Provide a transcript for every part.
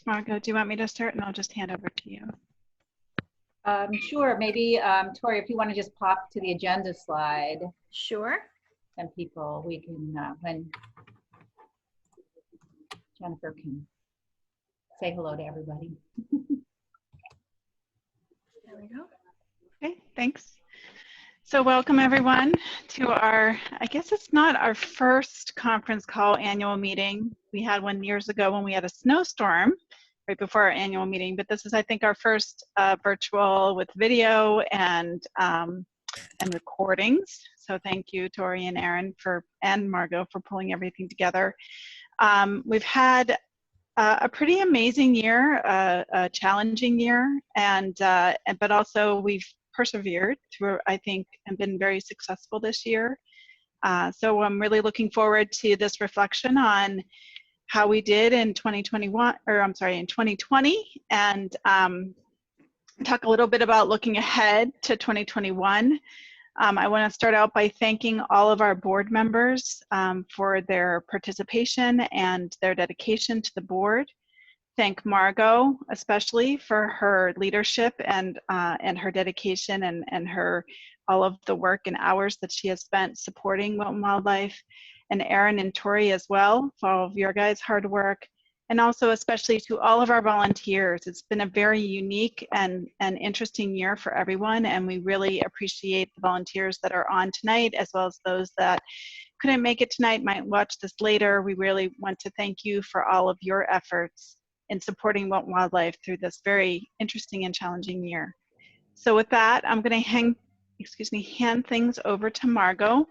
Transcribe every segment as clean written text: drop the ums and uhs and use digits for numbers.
Margo, do you want me to start, and I'll just hand over to you? Sure. Maybe, Tori, if you want to just pop to the agenda slide. Sure. And people, we can, when Jennifer can say hello to everybody. There we go. Okay, thanks. So welcome everyone to our, I guess it's not our first conference call annual meeting. We had one years ago when we had a snowstorm right before our annual meeting, but this is, I think, our first virtual with video and recordings. So thank you, Tori and Aaron and Margo for pulling everything together. We've had a pretty amazing year, a challenging year, but also we've persevered through, I think, and been very successful this year. So I'm really looking forward to this reflection on how we did in 2021, or I'm sorry, in 2020, and talk a little bit about looking ahead to 2021. I want to start out by thanking all of our board members for their participation and their dedication to the board. Thank Margo especially for her leadership and her dedication and all of the work and hours that she has spent supporting Wilton Wildlife, and Aaron and Tori as well for all of your guys' hard work, and also especially to all of our volunteers. It's been a very unique and interesting year for everyone, and we really appreciate the volunteers that are on tonight, as well as those that couldn't make it tonight, might watch this later. We really want to thank you for all of your efforts in supporting Wilton Wildlife through this very interesting and challenging year. So with that, I'm going to hand things over to Margo.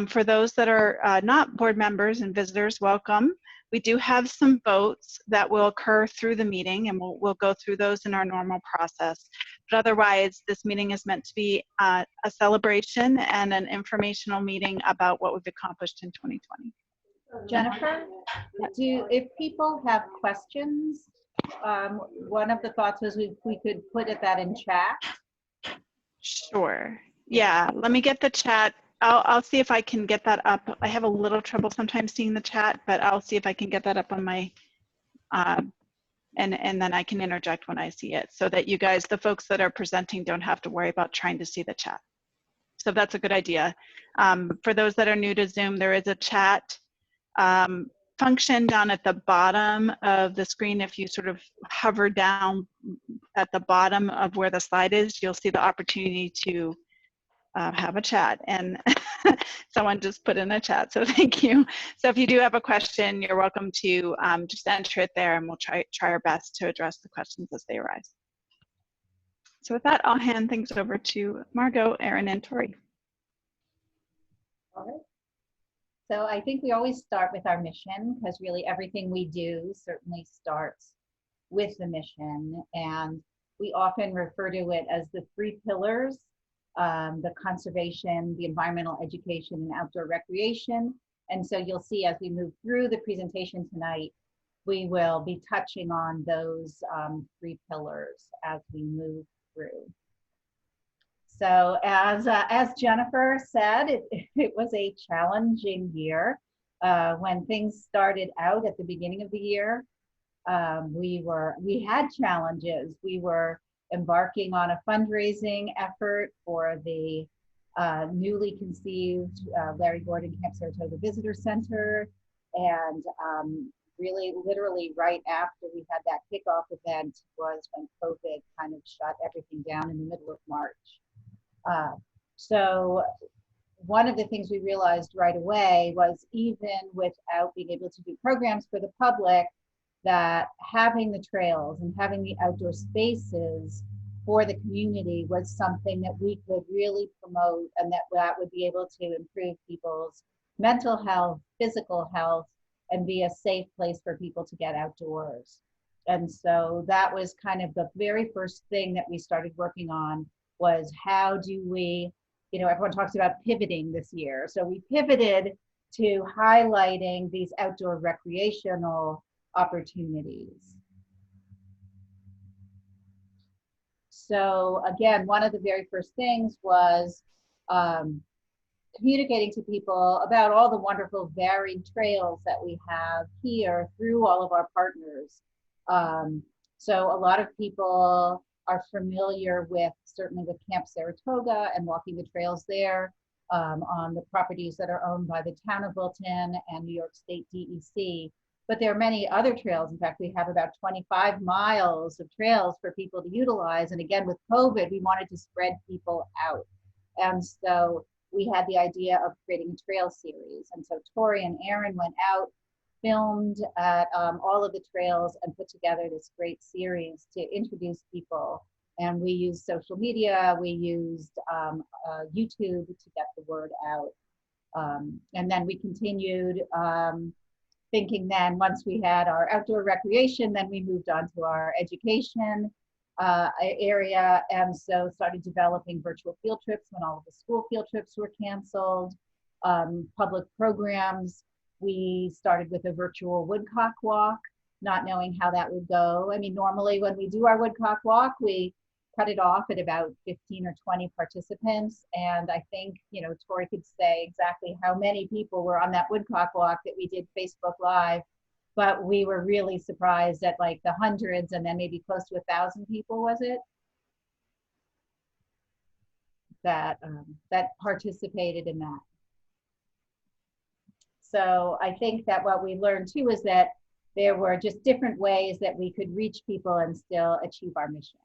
For those that are not board members and visitors, welcome. We do have some votes that will occur through the meeting, and we'll go through those in our normal process. But otherwise, this meeting is meant to be a celebration and an informational meeting about what we've accomplished in 2020. Jennifer, if people have questions, one of the thoughts was we could put that in chat. Sure. Yeah, let me get the chat. I'll see if I can get that up. I have a little trouble sometimes seeing the chat, but I'll see if I can get that up on my, and then I can interject when I see it, so that you guys, the folks that are presenting, don't have to worry about trying to see the chat. So that's a good idea. For those that are new to Zoom, there is a chat function down at the bottom of the screen. If you sort of hover down at the bottom of where the slide is, you'll see the opportunity to have a chat, and someone just put in a chat, so thank you. So if you do have a question, you're welcome to just enter it there, and we'll try our best to address the questions as they arise. So with that, I'll hand things over to Margo, Aaron, and Tori. All right. So I think we always start with our mission, because really everything we do certainly starts with the mission. And we often refer to it as the 3 pillars, the conservation, the environmental education, and outdoor recreation. And so you'll see as we move through the presentation tonight, we will be touching on those 3 pillars as we move through. So as Jennifer said, it was a challenging year. When things started out at the beginning of the year, we had challenges. We were embarking on a fundraising effort for the newly conceived Larry Gordon Camp Saratoga Visitor Center, and really literally right after we had that kickoff event was when COVID kind of shut everything down in the middle of March. So one of the things we realized right away was, even without being able to do programs for the public, that having the trails and having the outdoor spaces for the community was something that we could really promote, and that would be able to improve people's mental health, physical health, and be a safe place for people to get outdoors. And so that was kind of the very first thing that we started working on, was how do we, everyone talks about pivoting this year. So we pivoted to highlighting these outdoor recreational opportunities. So again, one of the very first things was communicating to people about all the wonderful varied trails that we have here through all of our partners. So a lot of people are familiar with, certainly with Camp Saratoga and walking the trails there, on the properties that are owned by the town of Wilton and New York State DEC. But there are many other trails. In fact, we have about 25 miles of trails for people to utilize. And again, with COVID, we wanted to spread people out. And so we had the idea of creating a trail series. And so Tori and Aaron went out, filmed at all of the trails, and put together this great series to introduce people. And we used social media, we used YouTube to get the word out. And then we continued thinking then once we had our outdoor recreation, then we moved on to our education area. And so started developing virtual field trips when all of the school field trips were canceled, public programs. We started with a virtual woodcock walk, not knowing how that would go. I mean, normally when we do our woodcock walk, we cut it off at about 15 or 20 participants. And I think, you know, Tori could say exactly how many people were on that woodcock walk that we did Facebook Live, but we were really surprised at like the hundreds, and then maybe close to 1,000 people, was it? That participated in that. So I think that what we learned too is that there were just different ways that we could reach people and still achieve our mission.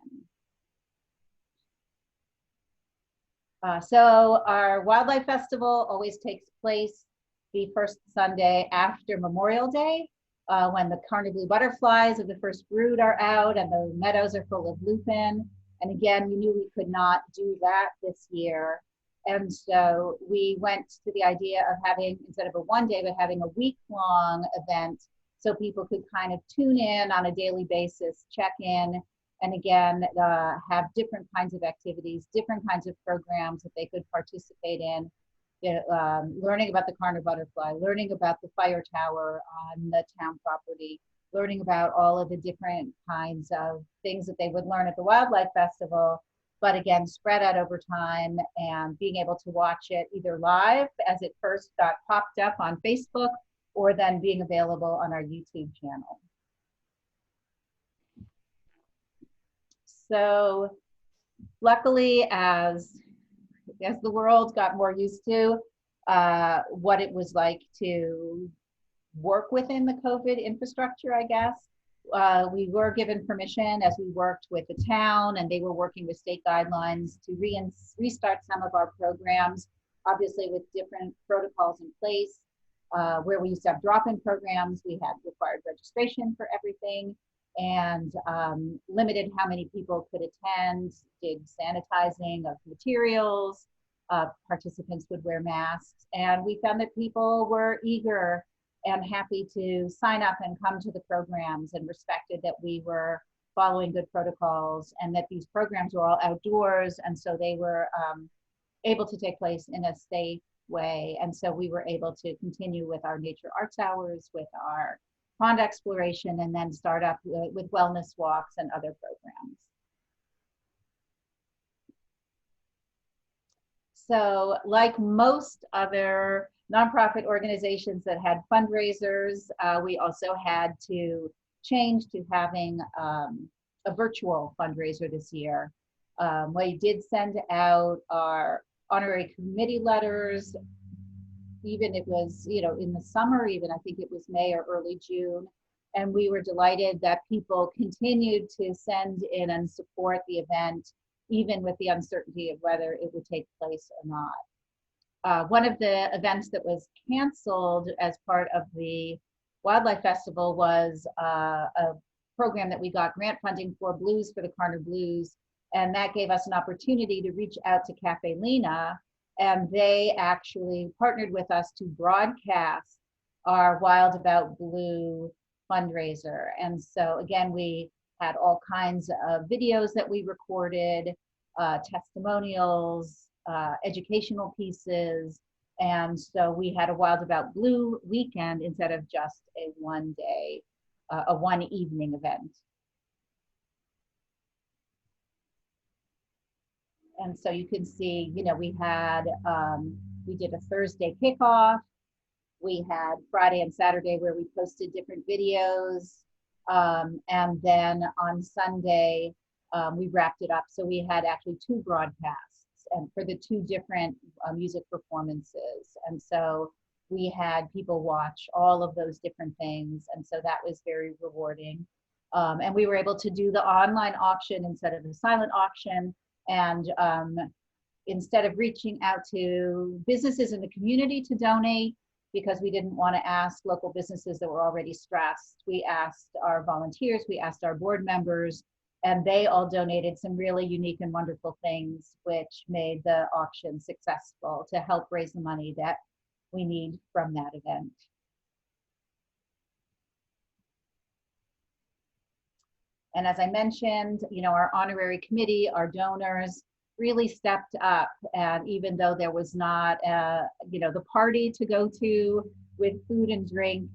So our Wildlife Festival always takes place the first Sunday after Memorial Day, when the Carner blue butterflies of the first brood are out and the meadows are full of lupin. And again, we knew we could not do that this year. And so we went to the idea of having, instead of a one day, but having a week-long event so people could kind of tune in on a daily basis, check in, and again, have different kinds of activities, different kinds of programs that they could participate in, learning about the Carner butterfly, learning about the fire tower on the town property, learning about all of the different kinds of things that they would learn at the Wildlife Festival, but again, spread out over time, and being able to watch it either live as it first got popped up on Facebook, or then being available on our YouTube channel. So luckily, as the world got more used to what it was like to work within the COVID infrastructure, I guess, we were given permission as we worked with the town, and they were working with state guidelines to restart some of our programs, obviously with different protocols in place. Where we used to have drop-in programs, we had required registration for everything, and limited how many people could attend, did sanitizing of materials, participants would wear masks, and we found that people were eager and happy to sign up and come to the programs, and respected that we were following good protocols, and that these programs were all outdoors, and so they were able to take place in a safe way. And so we were able to continue with our nature arts hours, with our pond exploration, and then start up with wellness walks and other programs. So like most other nonprofit organizations that had fundraisers, we also had to change to having a virtual fundraiser this year. We did send out our honorary committee letters, even it was, you know, in the summer, even I think it was May or early June. And we were delighted that people continued to send in and support the event, even with the uncertainty of whether it would take place or not. One of the events that was canceled as part of the Wildlife Festival was a program that we got grant funding for, Blues for the Carner Blues. And that gave us an opportunity to reach out to Cafe Lena, and they actually partnered with us to broadcast our Wild About Blue fundraiser. And so again, we had all kinds of videos that we recorded, testimonials, educational pieces. And so we had a Wild About Blue weekend instead of just a one day, a one evening event. And so you can see, you know, we had, we did a Thursday kickoff. We had Friday and Saturday where we posted different videos. And then on Sunday, we wrapped it up. So we had actually two broadcasts and for the two different music performances. And so we had people watch all of those different things. And so that was very rewarding. And we were able to do the online auction instead of the silent auction. And instead of reaching out to businesses in the community to donate, because we didn't want to ask local businesses that were already stressed, we asked our volunteers, we asked our board members, and they all donated some really unique and wonderful things, which made the auction successful to help raise the money that we need from that event. And as I mentioned, you know, our honorary committee, our donors really stepped up. And even though there was not, you know, the party to go to with food and drink,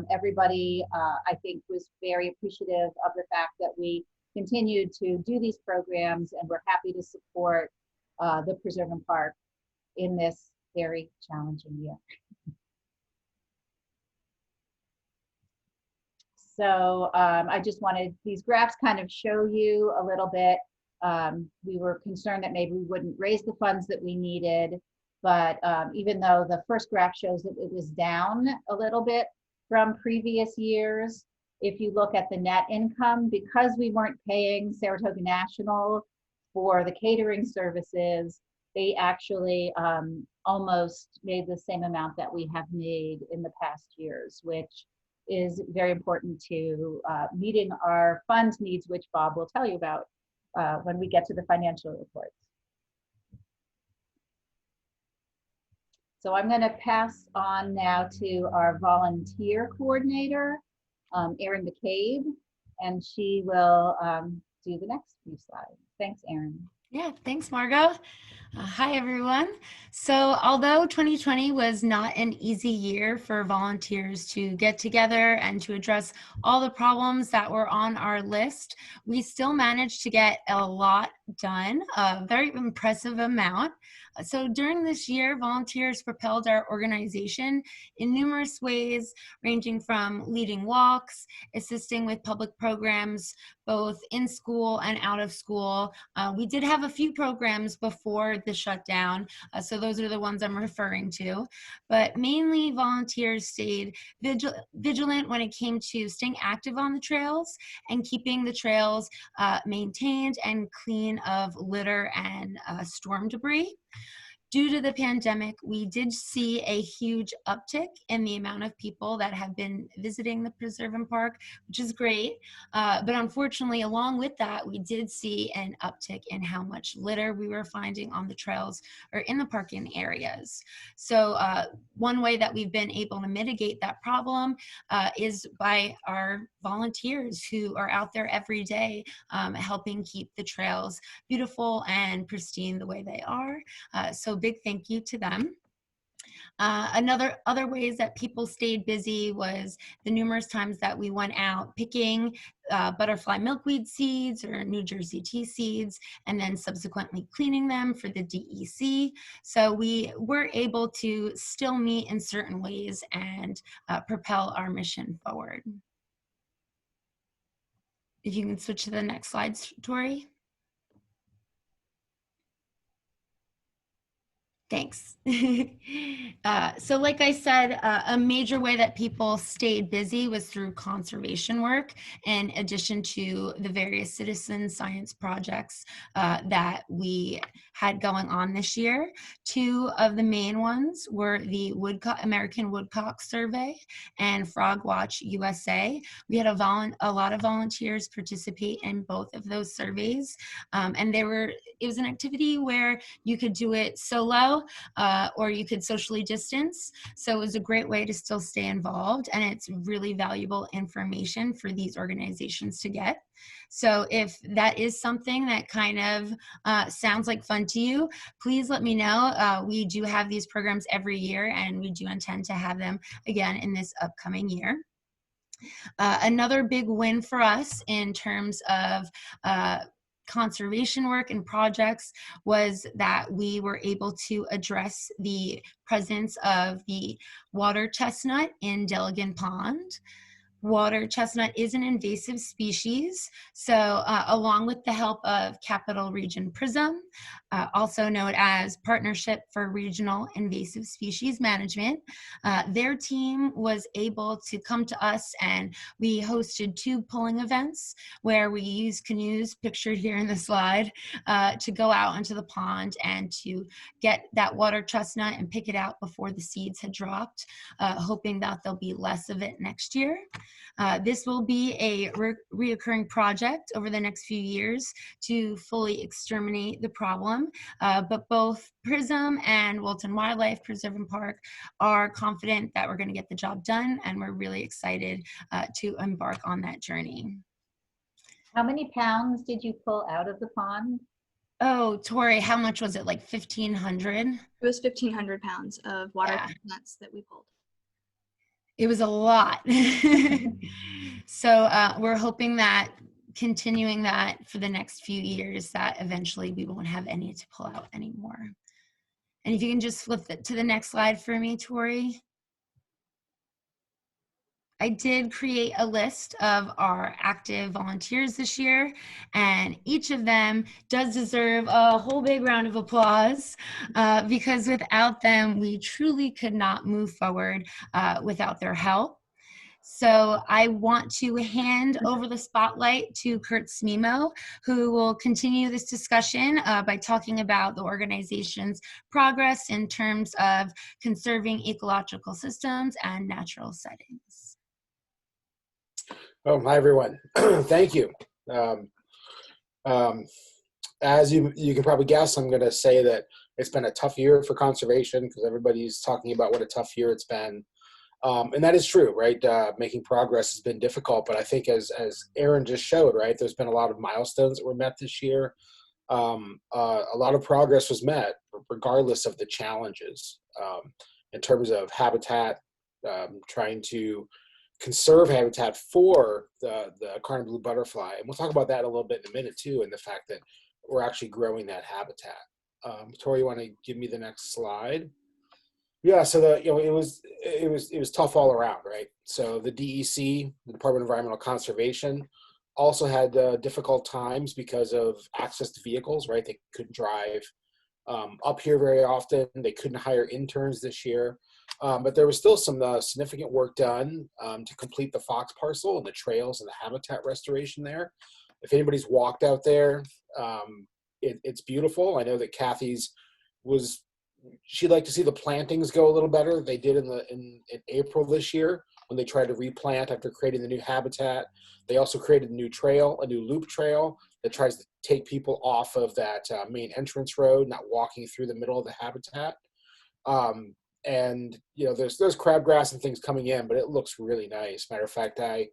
everybody, I think, was very appreciative of the fact that we continued to do these programs, and we're happy to support the Preserve and Park in this very challenging year. So I just wanted, these graphs kind of show you a little bit. We were concerned that maybe we wouldn't raise the funds that we needed, but even though the first graph shows that it was down a little bit from previous years, if you look at the net income, because we weren't paying Saratoga National for the catering services, they actually almost made the same amount that we have made in the past years, which is very important to meeting our fund needs, which Bob will tell you about when we get to the financial reports. So I'm going to pass on now to our volunteer coordinator, Erin McCabe, and she will do the next few slides. Thanks, Erin. Yeah, thanks, Margot. Hi, everyone. So although 2020 was not an easy year for volunteers to get together and to address all the problems that were on our list, we still managed to get a lot done, a very impressive amount. So during this year, volunteers propelled our organization in numerous ways, ranging from leading walks, assisting with public programs, both in school and out of school. We did have a few programs before the shutdown, so those are the ones I'm referring to. But mainly volunteers stayed vigilant when it came to staying active on the trails and keeping the trails maintained and clean of litter and storm debris. Due to the pandemic, we did see a huge uptick in the amount of people that have been visiting the Preserve and Park, which is great. But unfortunately, along with that, we did see an uptick in how much litter we were finding on the trails or in the parking areas. So one way that we've been able to mitigate that problem is by our volunteers who are out there every day helping keep the trails beautiful and pristine the way they are. So big thank you to them. Other ways that people stayed busy was the numerous times that we went out picking butterfly milkweed seeds or New Jersey tea seeds, and then subsequently cleaning them for the DEC. So we were able to still meet in certain ways and propel our mission forward. If you can switch to the next slide, Tori. Thanks. So like I said, a major way that people stayed busy was through conservation work, in addition to the various citizen science projects that we had going on this year. Two of the main ones were the American Woodcock Survey and Frog Watch USA. We had a lot of volunteers participate in both of those surveys, and it was an activity where you could do it solo, or you could socially distance. So it was a great way to still stay involved, and it's really valuable information for these organizations to get. So if that is something that kind of sounds like fun to you, please let me know. We do have these programs every year, and we do intend to have them again in this upcoming year. Another big win for us in terms of conservation work and projects was that we were able to address the presence of the water chestnut in Delagan Pond. water chestnut is an invasive species. So along with the help of Capital Region PRISM, also known as Partnership for Regional Invasive Species Management, their team was able to come to us, and we hosted 2 pulling events where we used canoes, pictured here in the slide, to go out into the pond and to get that water chestnut and pick it out before the seeds had dropped, hoping that there'll be less of it next year. This will be a reoccurring project over the next few years to fully exterminate the problem, but both PRISM and Wilton Wildlife Preserve and Park are confident that we're going to get the job done, and we're really excited to embark on that journey. How many pounds did you pull out of the pond? Oh, Tori, how much was it? Like 1,500? It was 1,500 pounds of water Yeah. chestnuts that we pulled. It was a lot. So we're hoping that continuing that for the next few years, that eventually we won't have any to pull out anymore. And if you can just flip it to the next slide for me, Tori. I did create a list of our active volunteers this year, and each of them does deserve a whole big round of applause because without them, we truly could not move forward without their help. So I want to hand over the spotlight to Kurt Smemo, who will continue this discussion by talking about the organization's progress in terms of conserving ecological systems and natural settings. Oh, hi, everyone. Thank you. As you can probably guess, I'm going to say that it's been a tough year for conservation because everybody's talking about what a tough year it's been. And that is true, right? Making progress has been difficult, but I think as Aaron just showed, right, there's been a lot of milestones that were met this year. A lot of progress was met regardless of the challenges in terms of habitat, trying to conserve habitat for the Carn blue butterfly. And we'll talk about that a little bit in a minute too, and the fact that we're actually growing that habitat. Tori, you want to give me the next slide? Yeah, so it was tough all around, right? So the DEC, the Department of Environmental Conservation, also had difficult times because of access to vehicles, right? They couldn't drive up here very often. They couldn't hire interns this year. But there was still some significant work done to complete the Fox parcel and the trails and the habitat restoration there. If anybody's walked out there, it's beautiful. I know that Kathy's she'd like to see the plantings go a little better. They did in April this year when they tried to replant after creating the new habitat. They also created a new trail, a new loop trail that tries to take people off of that main entrance road, not walking through the middle of the habitat. And there's crabgrass and things coming in, but it looks really nice. Matter of fact, I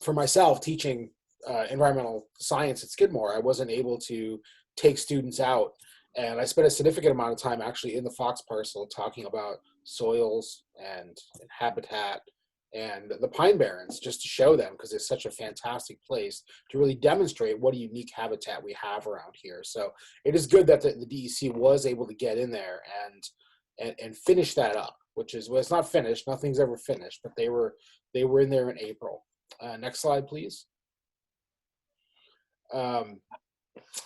for myself teaching environmental science at Skidmore, I wasn't able to take students out, and I spent a significant amount of time actually in the Fox parcel talking about soils and habitat and the Pine Barrens, just to show them, because it's such a fantastic place to really demonstrate what a unique habitat we have around here. So it is good that the DEC was able to get in there and finish that up, which is, well, it's not finished, nothing's ever finished, but they were in there in April. Next slide, please.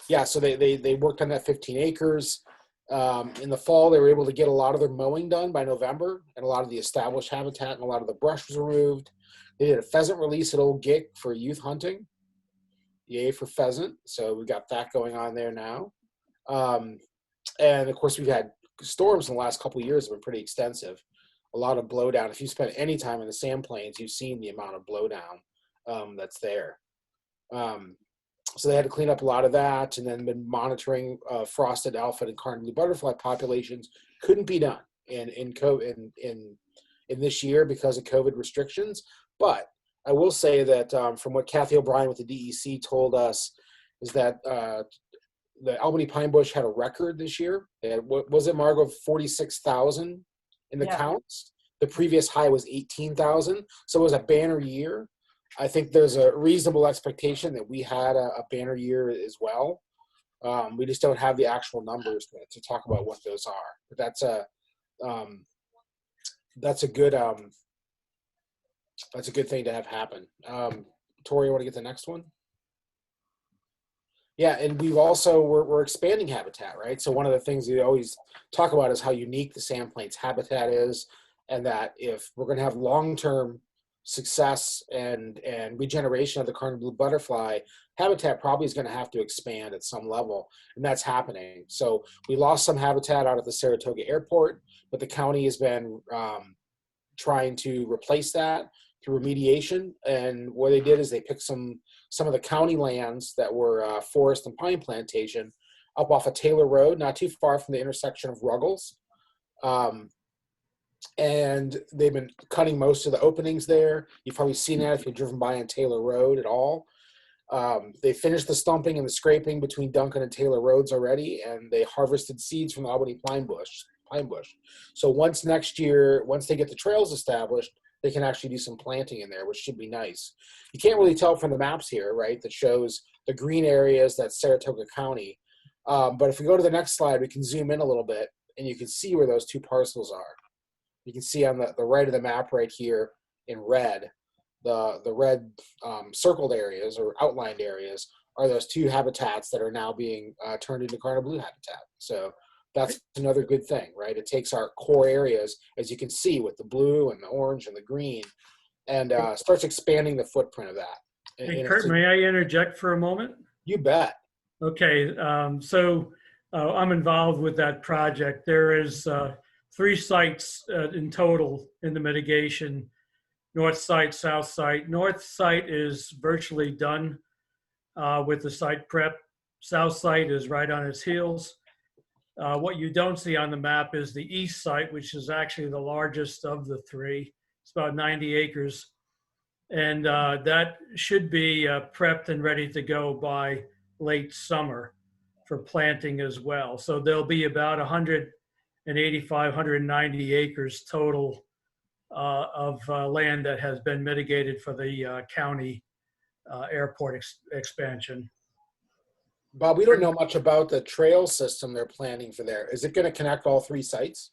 Yeah, so they worked on that 15 acres. In the fall, they were able to get a lot of their mowing done by November, and a lot of the established habitat and a lot of the brush was removed. They did a pheasant release at Old Gick for youth hunting. Yay for pheasant. So we got that going on there now. And of course, we've had storms in the last couple of years have been pretty extensive. A lot of blowdown. If you spend any time in the Sand Plains, you've seen the amount of blowdown that's there. So they had to clean up a lot of that, and then been monitoring frosted alpha and Carn blue butterfly populations. Couldn't be done in this year because of COVID restrictions. But I will say that from what Kathy O'Brien with the DEC told us is that the Albany Pine Bush had a record this year. They had, what was it, Margot, 46,000 in the counts. The previous high was 18,000. So it was a banner year. I think there's a reasonable expectation that we had a banner year as well. We just don't have the actual numbers to talk about what those are. But that's a good That's a good thing to have happen. Tori, you want to get the next one? Yeah, and we're expanding habitat, right? So one of the things we always talk about is how unique the sand plains habitat is, and that if we're going to have long-term success and regeneration of the cardinal blue butterfly, habitat probably is going to have to expand at some level, and that's happening. So we lost some habitat out at the Saratoga Airport, but the county has been trying to replace that through remediation. And what they did is they picked some of the county lands that were forest and pine plantation up off of Taylor Road, not too far from the intersection of Ruggles. And they've been cutting most of the openings there. You've probably seen that if you've driven by on Taylor Road at all. They finished the stumping and the scraping between Duncan and Taylor Roads already, and they harvested seeds from the Albany pine bush. So once next year, once they get the trails established, they can actually do some planting in there, which should be nice. You can't really tell from the maps here, right, that shows the green areas, that's Saratoga County. But if we go to the next slide, we can zoom in a little bit, and you can see where those two parcels are. You can see on the right of the map right here in red, the red circled areas or outlined areas are those two habitats that are now being turned into cardinal blue habitat. So that's another good thing, right? It takes our core areas, as you can see, with the blue and the orange and the green, and starts expanding the footprint of that. Hey, Kurt, may I interject for a moment? You bet. Okay, so I'm involved with that project. There is 3 sites in total in the mitigation: north site, south site. North site is virtually done with the site prep. South site is right on its heels. What you don't see on the map is the east site, which is actually the largest of the 3. It's about 90 acres. And that should be prepped and ready to go by late summer for planting as well. So there'll be about 185, 190 acres total of land that has been mitigated for the county airport expansion. Bob, we don't know much about the trail system they're planning for there. Is it going to connect all 3 sites?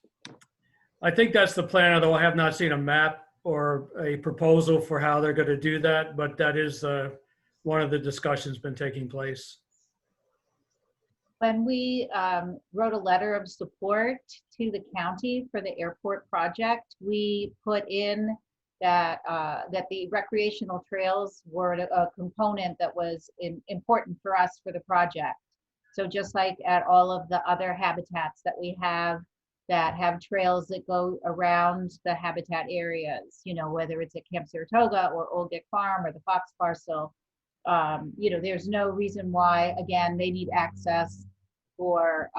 I think that's the plan, although I have not seen a map or a proposal for how they're going to do that, but that is one of the discussions been taking place. When we wrote a letter of support to the county for the airport project, we put in that that the recreational trails were a component that was important for us for the project. So just like at all of the other habitats that we have that have trails that go around the habitat areas, you know, whether it's at Camp Saratoga or Old Gick Farm or the Fox Parcel, you know, there's no reason why, again, they need access for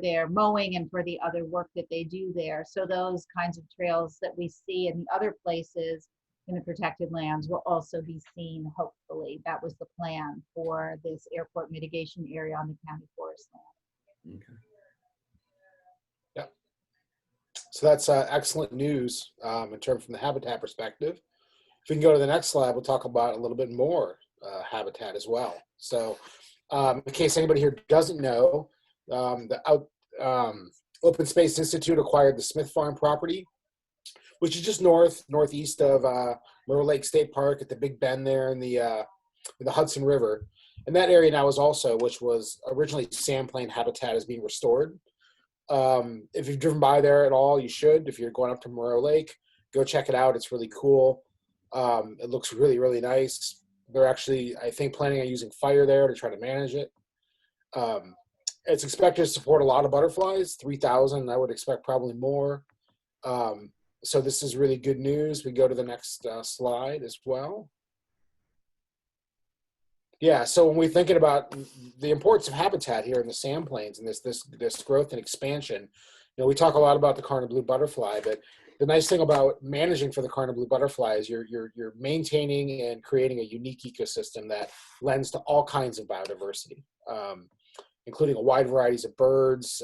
their mowing and for the other work that they do there. So those kinds of trails that we see in the other places in the protected lands will also be seen, hopefully. That was the plan for this airport mitigation area on the county forest land. Okay. Yeah. So that's excellent news in terms from the habitat perspective. If we can go to the next slide, we'll talk about a little bit more habitat as well. So in case anybody here doesn't know, the Open Space Institute acquired the Smith Farm property, which is just northeast of Myrtle Lake State Park at the Big Bend there in the Hudson River. And that area now is also, which was originally sand plain habitat, is being restored. If you've driven by there at all, you should. If you're going up to Myrtle Lake, go check it out. It's really cool. It looks really, really nice. They're actually, I think, planning on using fire there to try to manage it. It's expected to support a lot of butterflies, 3,000. I would expect probably more. So this is really good news. We go to the next slide as well. Yeah, so when we're thinking about the importance of habitat here in the sand plains and this growth and expansion, you know, we talk a lot about the cardinal blue butterfly, but the nice thing about managing for the cardinal blue butterfly is you're maintaining and creating a unique ecosystem that lends to all kinds of biodiversity, including a wide varieties of birds,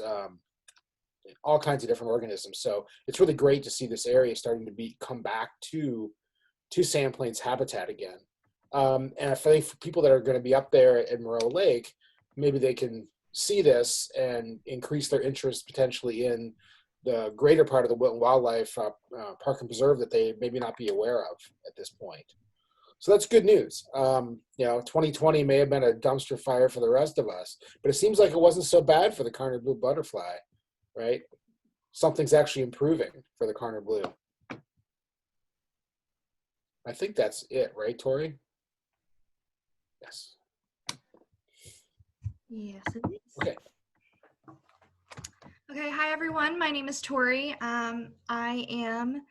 all kinds of different organisms. So it's really great to see this area starting to come back to sand plains habitat again. And I think for people that are going to be up there at Myrtle Lake, maybe they can see this and increase their interest potentially in the greater part of the Wilton Wildlife Park and Preserve that they maybe not be aware of at this point. So that's good news. 2020 may have been a dumpster fire for the rest of us, but it seems like it wasn't so bad for the Carner Blue butterfly, right? Something's actually improving for the Carner Blue. I think that's it, right, Tori? Yes. Yes, it is. Okay. Okay, hi everyone. My name is Tori. I am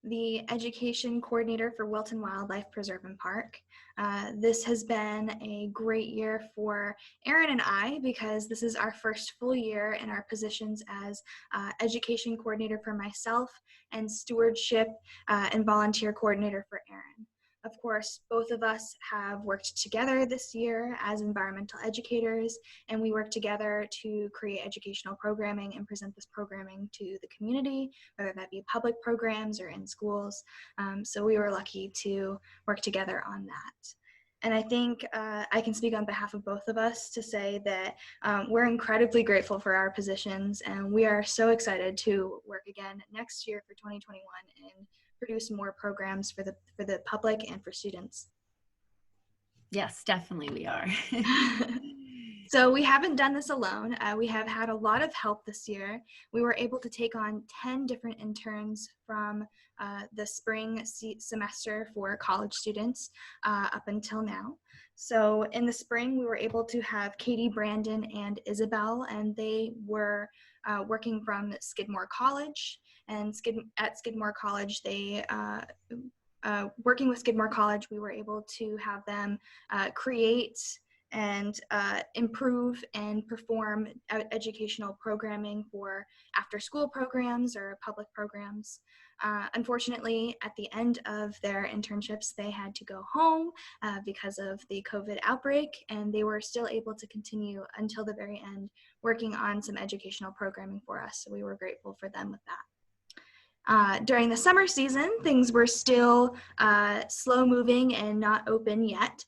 the education coordinator for Wilton Wildlife Preserve and Park. This has been a great year for Erin and I because this is our first full year in our positions as education coordinator for myself and stewardship and volunteer coordinator for Erin. Of course, both of us have worked together this year as environmental educators, and we work together to create educational programming and present this programming to the community, whether that be public programs or in schools. So we were lucky to work together on that. And I think I can speak on behalf of both of us to say that we're incredibly grateful for our positions, and we are so excited to work again next year for 2021 and produce more programs for the public and for students. Yes, definitely we are. So we haven't done this alone. We have had a lot of help this year. We were able to take on 10 different interns from the spring semester for college students up until now. So in the spring, we were able to have Katie, Brandon, and Isabel, and they were working from Skidmore College. And at Skidmore College, working with Skidmore College, we were able to have them create and improve and perform educational programming for after-school programs or public programs. Unfortunately, at the end of their internships, they had to go home because of the COVID outbreak, and they were still able to continue until the very end working on some educational programming for us. So we were grateful for them with that. During the summer season, things were still slow moving and not open yet.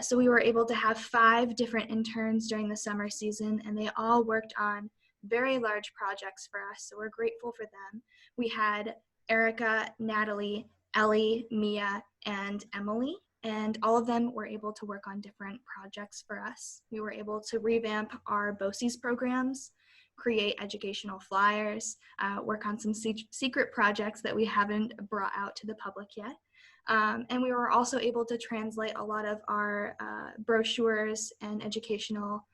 So we were able to have 5 different interns during the summer season, and they all worked on very large projects for us. So we're grateful for them. We had Erica, Natalie, Ellie, Mia, and Emily, and all of them were able to work on different projects for us. We were able to revamp our BOCES programs, create educational flyers, work on some secret projects that we haven't brought out to the public yet. And we were also able to translate a lot of our brochures and educational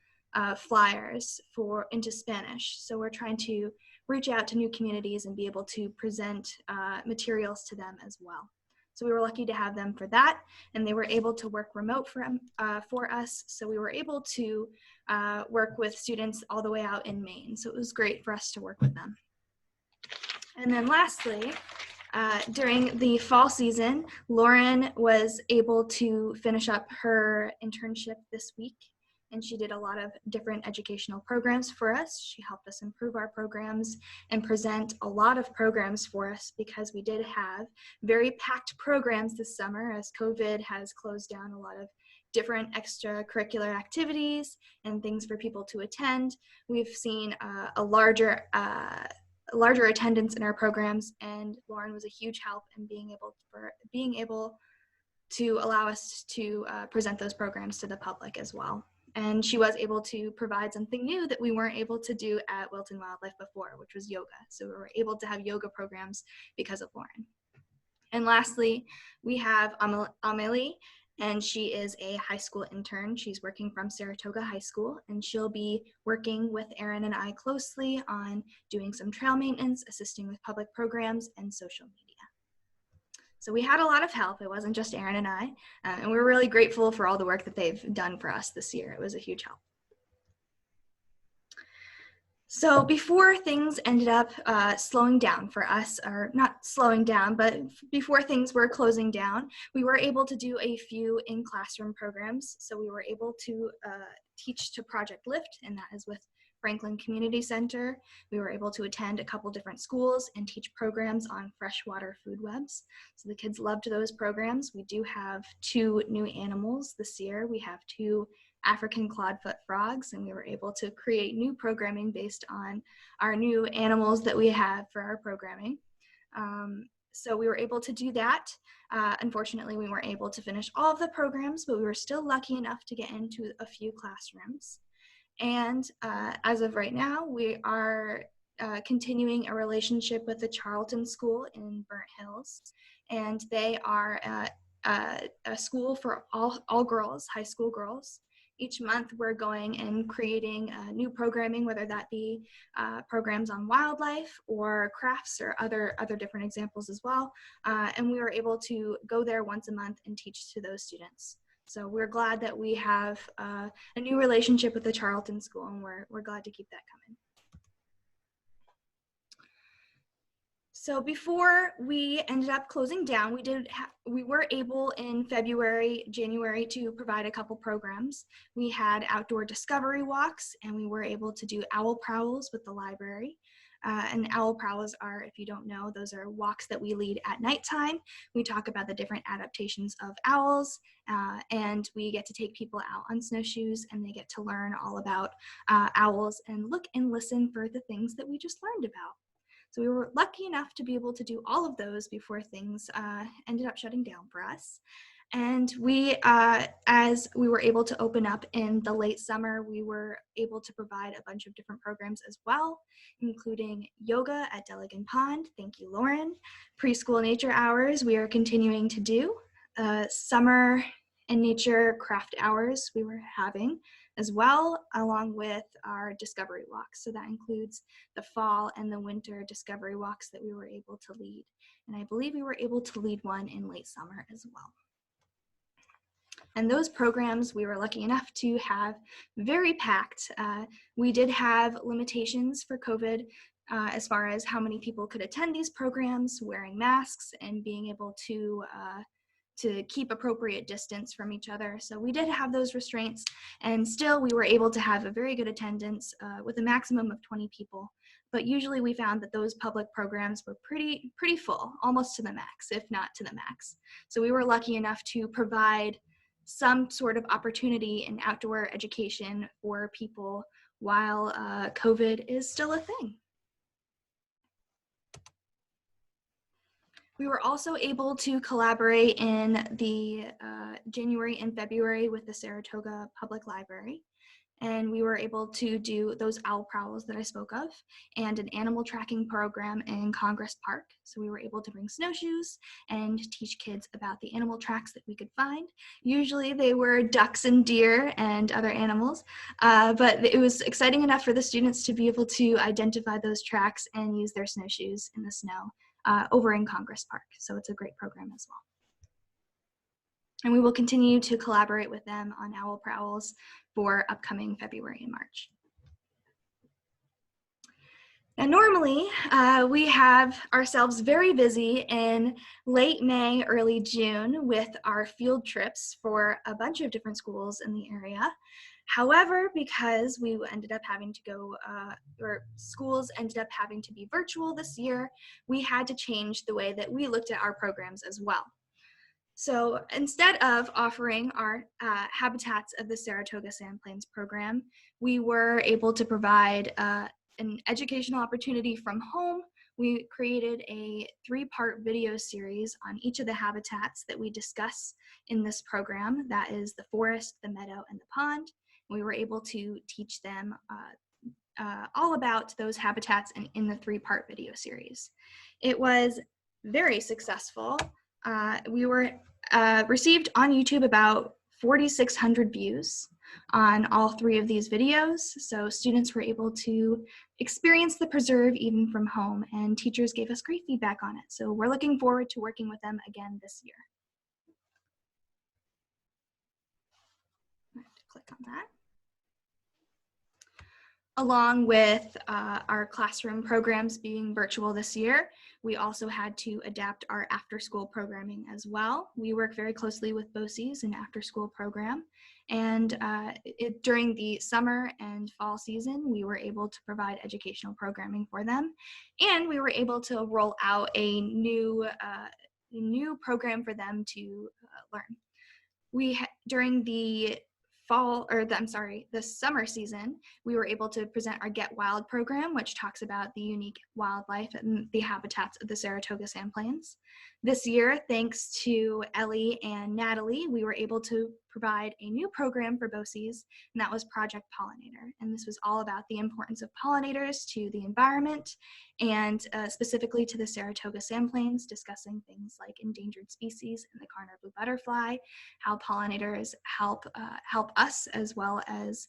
flyers into Spanish. So we're trying to reach out to new communities and be able to present materials to them as well. So we were lucky to have them for that, and they were able to work remote for us. So we were able to work with students all the way out in Maine. So it was great for us to work with them. And then lastly, during the fall season, Lauren was able to finish up her internship this week, and she did a lot of different educational programs for us. She helped us improve our programs and present a lot of programs for us because we did have very packed programs this summer as COVID has closed down a lot of different extracurricular activities and things for people to attend. We've seen a larger attendance in our programs, and Lauren was a huge help in being able to allow us to present those programs to the public as well. And she was able to provide something new that we weren't able to do at Wilton Wildlife before, which was yoga. So we were able to have yoga programs because of Lauren. And lastly, we have Amelie, and she is a high school intern. She's working from Saratoga High School, and she'll be working with Erin and I closely on doing some trail maintenance, assisting with public programs, and social media. So we had a lot of help. It wasn't just Erin and I, and we're really grateful for all the work that they've done for us this year. It was a huge help. So before things ended up slowing down for us, or not slowing down, but before things were closing down, we were able to do a few in-classroom programs. So we were able to teach to Project Lift, and that is with Franklin Community Center. We were able to attend a couple different schools and teach programs on freshwater food webs. So the kids loved those programs. We do have 2 new animals this year. We have 2 African clawed-foot frogs, and we were able to create new programming based on our new animals that we have for our programming. So we were able to do that. Unfortunately, we weren't able to finish all of the programs, but we were still lucky enough to get into a few classrooms. And as of right now, we are continuing a relationship with the Charlton School in Burnt Hills. And they are a school for all girls, high school girls. Each month we're going and creating new programming, whether that be programs on wildlife or crafts or other different examples as well. And we were able to go there once a month and teach to those students. So we're glad that we have a new relationship with the Charlton School, and we're glad to keep that coming. So before we ended up closing down, we were able in January to provide a couple programs. We had outdoor discovery walks, and we were able to do owl prowls with the library. And owl prowls are, if you don't know, those are walks that we lead at nighttime. We talk about the different adaptations of owls, and we get to take people out on snowshoes, and they get to learn all about owls and look and listen for the things that we just learned about. So we were lucky enough to be able to do all of those before things ended up shutting down for us. And we, as we were able to open up in the late summer, we were able to provide a bunch of different programs as well, including yoga at Delegan Pond. Thank you, Lauren. Preschool nature hours we are continuing to do. Summer and nature craft hours we were having as well, along with our discovery walks. So that includes the fall and the winter discovery walks that we were able to lead. And I believe we were able to lead one in late summer as well. And those programs we were lucky enough to have very packed. We did have limitations for COVID as far as how many people could attend these programs, wearing masks and being able to keep appropriate distance from each other. So we did have those restraints, and still we were able to have a very good attendance with a maximum of 20 people. But usually we found that those public programs were pretty full, almost to the max, if not to the max. So we were lucky enough to provide some sort of opportunity in outdoor education for people while COVID is still a thing. We were also able to collaborate in the January and February with the Saratoga Public Library. And we were able to do those owl prowls that I spoke of and an animal tracking program in Congress Park. So we were able to bring snowshoes and teach kids about the animal tracks that we could find. Usually they were ducks and deer and other animals, but it was exciting enough for the students to be able to identify those tracks and use their snowshoes in the snow over in Congress Park. So it's a great program as well. And we will continue to collaborate with them on owl prowls for upcoming February and March. Now, normally we have ourselves very busy in late May, early June with our field trips for a bunch of different schools in the area. However, because we ended up having to go, or schools ended up having to be virtual this year, we had to change the way that we looked at our programs as well. So instead of offering our Habitats of the Saratoga Sand Plains program, we were able to provide an educational opportunity from home. We created a 3-part video series on each of the habitats that we discuss in this program. That is the forest, the meadow, and the pond. We were able to teach them all about those habitats in the 3-part video series. It was very successful. We were received on YouTube about 4,600 views on all 3 of these videos. So students were able to experience the preserve even from home, and teachers gave us great feedback on it. So we're looking forward to working with them again this year. I have to click on that. Along with our classroom programs being virtual this year, we also had to adapt our after-school programming as well. We work very closely with BOCES, an after-school program, and during the summer and fall season, we were able to provide educational programming for them, and we were able to roll out a new program for them to learn. During the the summer season, we were able to present our Get Wild program, which talks about the unique wildlife and the habitats of the Saratoga Sand Plains. This year, thanks to Ellie and Natalie, we were able to provide a new program for BOCES, and that was Project Pollinator. And this was all about the importance of pollinators to the environment and specifically to the Saratoga Sand Plains, discussing things like endangered species and the Carner blue butterfly, how pollinators help us as well as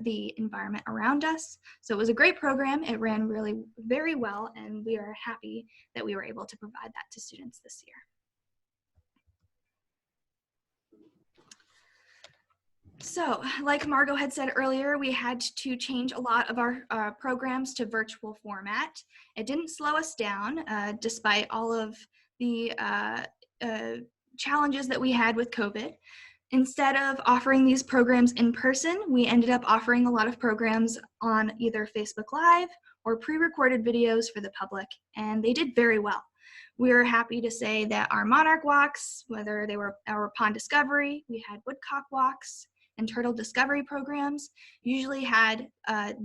the environment around us. So it was a great program. It ran really very well, and we are happy that we were able to provide that to students this year. So, like Margot had said earlier, we had to change a lot of our programs to virtual format. It didn't slow us down, despite all of the challenges that we had with COVID. Instead of offering these programs in person, we ended up offering a lot of programs on either Facebook Live or pre-recorded videos for the public, and they did very well. We're happy to say that our monarch walks, whether they were our pond discovery, we had woodcock walks, and turtle discovery programs, usually had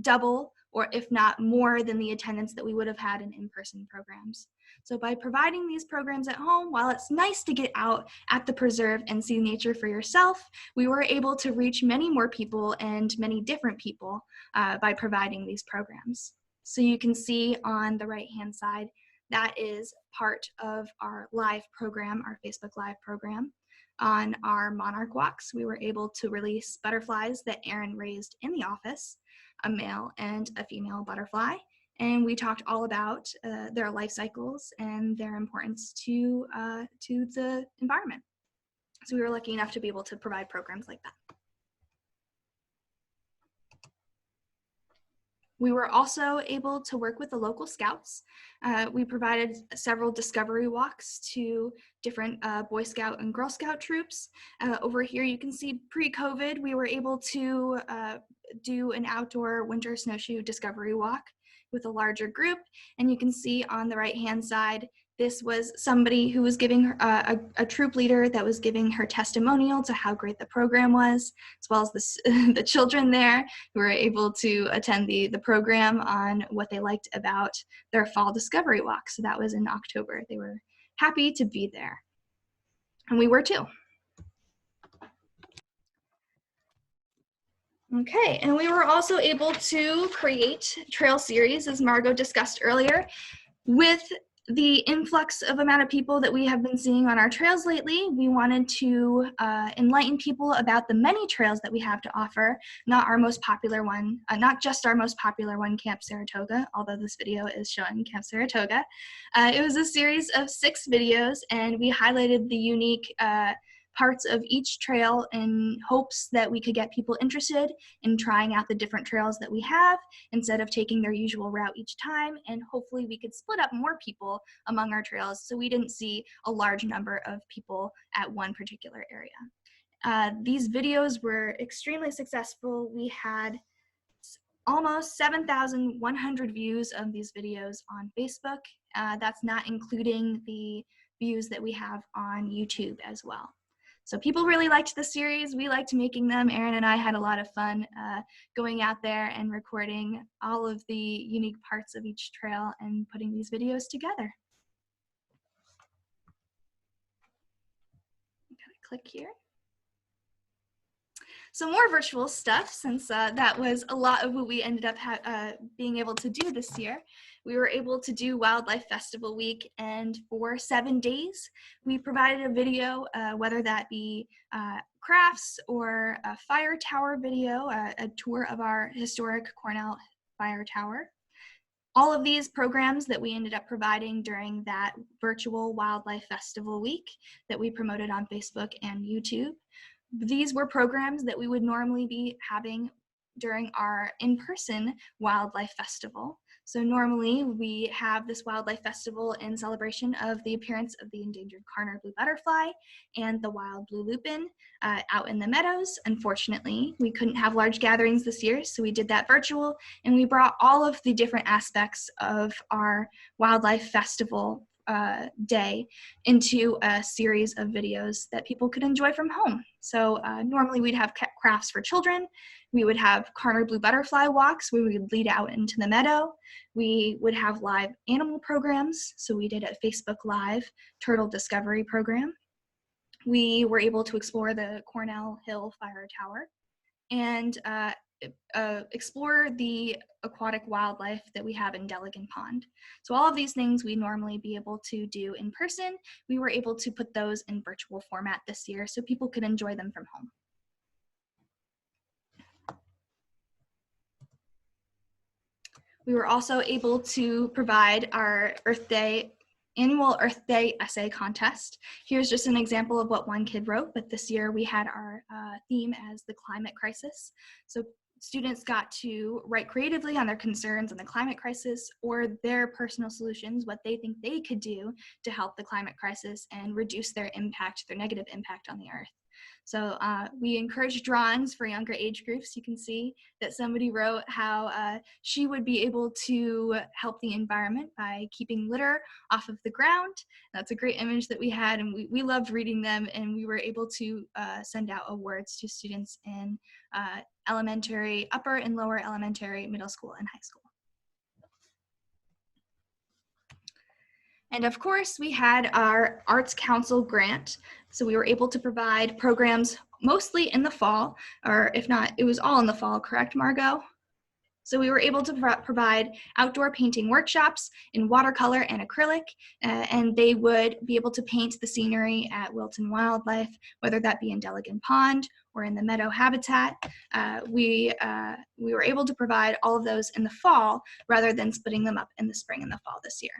double or if not more than the attendance that we would have had in in-person programs. So by providing these programs at home, while it's nice to get out at the preserve and see nature for yourself, we were able to reach many more people and many different people by providing these programs. So you can see on the right-hand side, that is part of our live program, our Facebook Live program. On our monarch walks, we were able to release butterflies that Erin raised in the office, a male and a female butterfly. And we talked all about their life cycles and their importance to the environment. So we were lucky enough to be able to provide programs like that. We were also able to work with the local scouts. We provided several discovery walks to different Boy Scout and Girl Scout troops. Over here you can see pre-COVID, we were able to do an outdoor winter snowshoe discovery walk with a larger group. And you can see on the right-hand side, this was somebody who was giving a troop leader that was giving her testimonial to how great the program was, as well as the children there who were able to attend the program on what they liked about their fall discovery walk. So that was in October. They were happy to be there. And we were too. Okay, and we were also able to create trail series, as Margot discussed earlier, with the influx of amount of people that we have been seeing on our trails lately. We wanted to enlighten people about the many trails that we have to offer, not our most popular one, not just our most popular one, Camp Saratoga, although this video is showing Camp Saratoga. It was a series of 6 videos, and we highlighted the unique parts of each trail in hopes that we could get people interested in trying out the different trails that we have instead of taking their usual route each time, and hopefully we could split up more people among our trails so we didn't see a large number of people at one particular area. These videos were extremely successful. We had almost 7,100 views of these videos on Facebook. That's not including the views that we have on YouTube as well. So people really liked the series. We liked making them. Erin and I had a lot of fun going out there and recording all of the unique parts of each trail and putting these videos together. I'm gonna click here. Some more virtual stuff, since that was a lot of what we ended up being able to do this year. We were able to do Wildlife Festival Week, and for 7 days, we provided a video, whether that be crafts or a fire tower video, a tour of our historic Cornell Fire Tower. All of these programs that we ended up providing during that virtual Wildlife Festival Week that we promoted on Facebook and YouTube. These were programs that we would normally be having during our in-person wildlife festival. So normally we have this wildlife festival in celebration of the appearance of the endangered Carner blue butterfly and the wild blue lupin out in the meadows. Unfortunately, we couldn't have large gatherings this year, so we did that virtual, and we brought all of the different aspects of our wildlife festival day into a series of videos that people could enjoy from home. So normally we'd have crafts for children. We would have Carner Blue Butterfly walks where we would lead out into the meadow. We would have live animal programs. So we did a Facebook Live turtle discovery program. We were able to explore the Cornell Hill Fire Tower and explore the aquatic wildlife that we have in Delegan Pond. So all of these things we normally be able to do in person, we were able to put those in virtual format this year so people could enjoy them from home. We were also able to provide our annual Earth Day essay contest. Here's just an example of what one kid wrote, but this year we had our theme as the climate crisis. So students got to write creatively on their concerns on the climate crisis or their personal solutions, what they think they could do to help the climate crisis and reduce their impact, their negative impact on the Earth. So we encourage drawings for younger age groups. You can see that somebody wrote how she would be able to help the environment by keeping litter off of the ground. That's a great image that we had, and we loved reading them, and we were able to send out awards to students in elementary, upper and lower elementary, middle school, and high school. And of course, we had our Arts Council grant. So we were able to provide programs mostly in the fall, or if not, it was all in the fall, correct, Margot? So we were able to provide outdoor painting workshops in watercolor and acrylic, and they would be able to paint the scenery at Wilton Wildlife, whether that be in Delegan Pond or in the meadow habitat. We were able to provide all of those in the fall rather than splitting them up in the spring and the fall this year.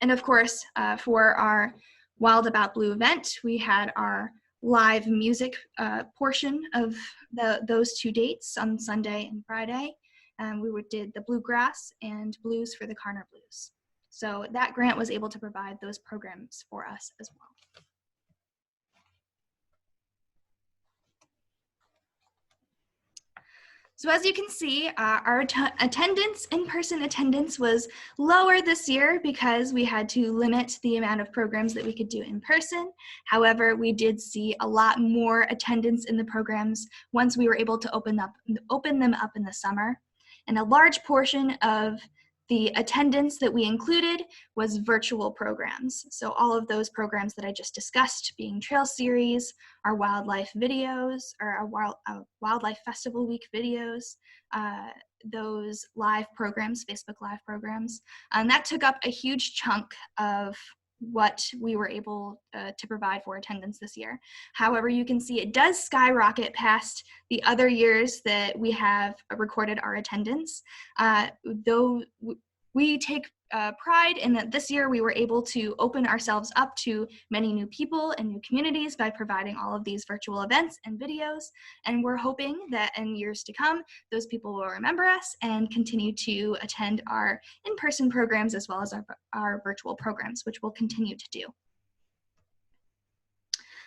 And of course, for our Wild About Blue event, we had our live music portion of those 2 dates on Sunday and Friday. We did the bluegrass and blues for the Carner Blues. So that grant was able to provide those programs for us as well. So as you can see, our attendance, in-person attendance was lower this year because we had to limit the amount of programs that we could do in person. However, we did see a lot more attendance in the programs once we were able to open them up in the summer. And a large portion of the attendance that we included was virtual programs. So all of those programs that I just discussed, being Trail Series, our wildlife videos, or our Wildlife Festival Week videos, those live programs, Facebook Live programs, and that took up a huge chunk of what we were able to provide for attendance this year. However, you can see it does skyrocket past the other years that we have recorded our attendance. Though we take pride in that this year we were able to open ourselves up to many new people and new communities by providing all of these virtual events and videos. And we're hoping that in years to come, those people will remember us and continue to attend our in-person programs as well as our virtual programs, which we'll continue to do.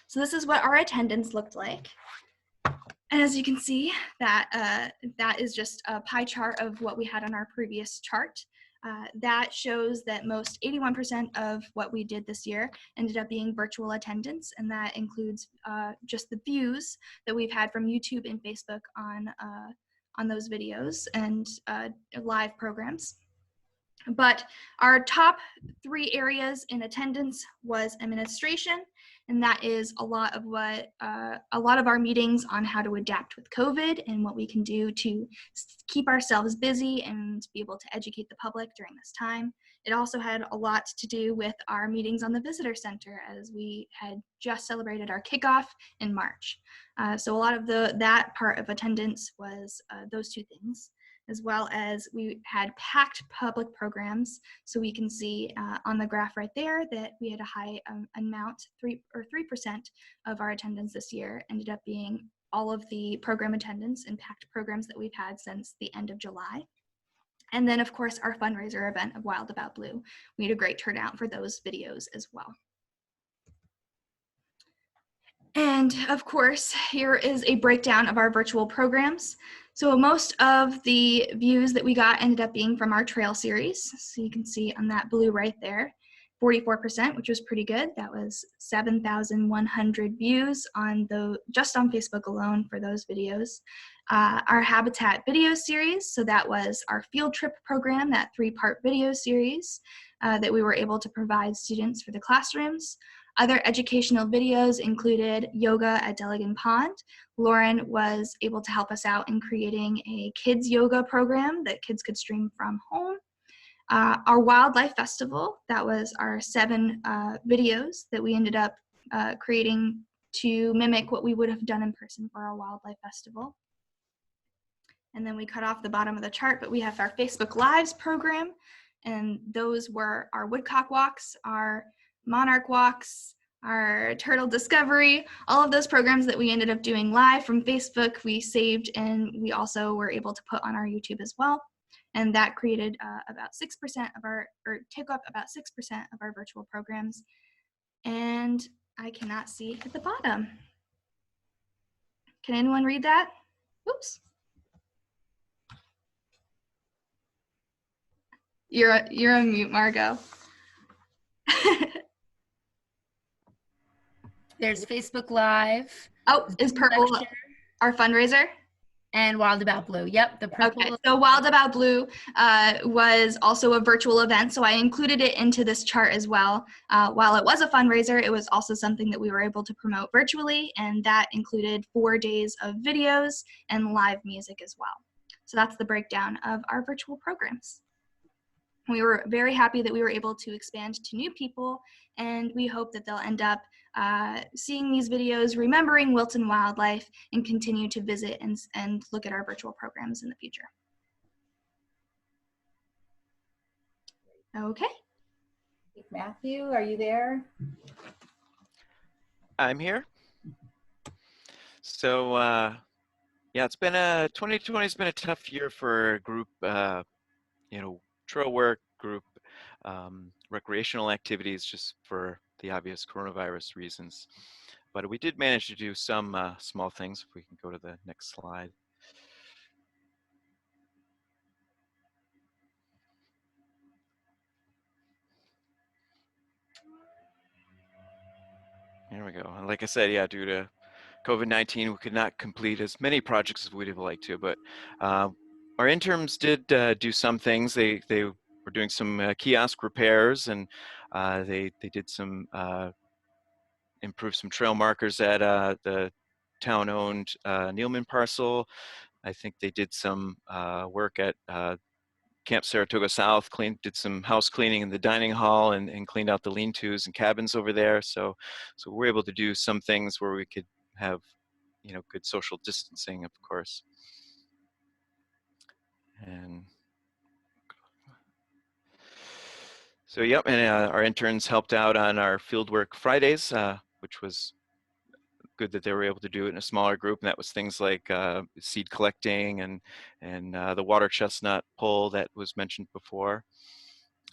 So this is what our attendance looked like. And as you can see, that is just a pie chart of what we had on our previous chart. That shows that most 81% of what we did this year ended up being virtual attendance, and that includes just the views that we've had from YouTube and Facebook on those videos and live programs. But our top 3 areas in attendance was administration, and that is a lot of our meetings on how to adapt with COVID and what we can do to keep ourselves busy and be able to educate the public during this time. It also had a lot to do with our meetings on the visitor center, as we had just celebrated our kickoff in March. So a lot of that part of attendance was those 2 things, as well as we had packed public programs. So we can see on the graph right there that we had a high amount, 3% of our attendance this year ended up being all of the program attendance and packed programs that we've had since the end of July. And then of course our fundraiser event of Wild About Blue. We had a great turnout for those videos as well. And of course, here is a breakdown of our virtual programs. So most of the views that we got ended up being from our trail series. So you can see on that blue right there 44%, which was pretty good. That was 7,100 views on just on Facebook alone for those videos. Our Habitat video series, so that was our field trip program, that 3-part video series that we were able to provide students for the classrooms. Other educational videos included yoga at Delegan Pond. Lauren was able to help us out in creating a kids yoga program that kids could stream from home. Our Wildlife Festival, that was our 7 videos that we ended up creating to mimic what we would have done in person for our Wildlife Festival. And then we cut off the bottom of the chart, but we have our Facebook Lives program, and those were our woodcock walks, our monarch walks, our turtle discovery, all of those programs that we ended up doing live from Facebook, we saved, and we also were able to put on our YouTube as well. And that created about 6% of our, or took up about 6% of our virtual programs. And I cannot see at the bottom. Can anyone read that? Oops. You're on mute, Margot. There's Facebook Live. Oh, is purple lecture, our fundraiser? and Wild About Blue. Yep, the purple. Okay, so Wild About Blue was also a virtual event, so I included it into this chart as well. While it was a fundraiser, it was also something that we were able to promote virtually, and that included 4 days of videos and live music as well. So that's the breakdown of our virtual programs. We were very happy that we were able to expand to new people, and we hope that they'll end up seeing these videos, remembering Wilton wildlife, and continue to visit and look at our virtual programs in the future. Okay. Matthew, are you there? I'm here. So yeah, it's been 2020 has been a tough year for group, trail work, group recreational activities, just for the obvious coronavirus reasons. But we did manage to do some small things. If we can go to the next slide. There we go. And like I said, yeah, due to COVID-19, we could not complete as many projects as we'd have liked to, but our interns did do some things. They were doing some kiosk repairs, and they did some improve some trail markers at the town-owned Nealman parcel. I think they did some work at Camp Saratoga South, did some house cleaning in the dining hall, and cleaned out the lean-tos and cabins over there. So we're able to do some things where we could have, good social distancing, of course. And so, yep, and our interns helped out on our Fieldwork Fridays, which was good that they were able to do it in a smaller group. And that was things like seed collecting and the water chestnut pull that was mentioned before.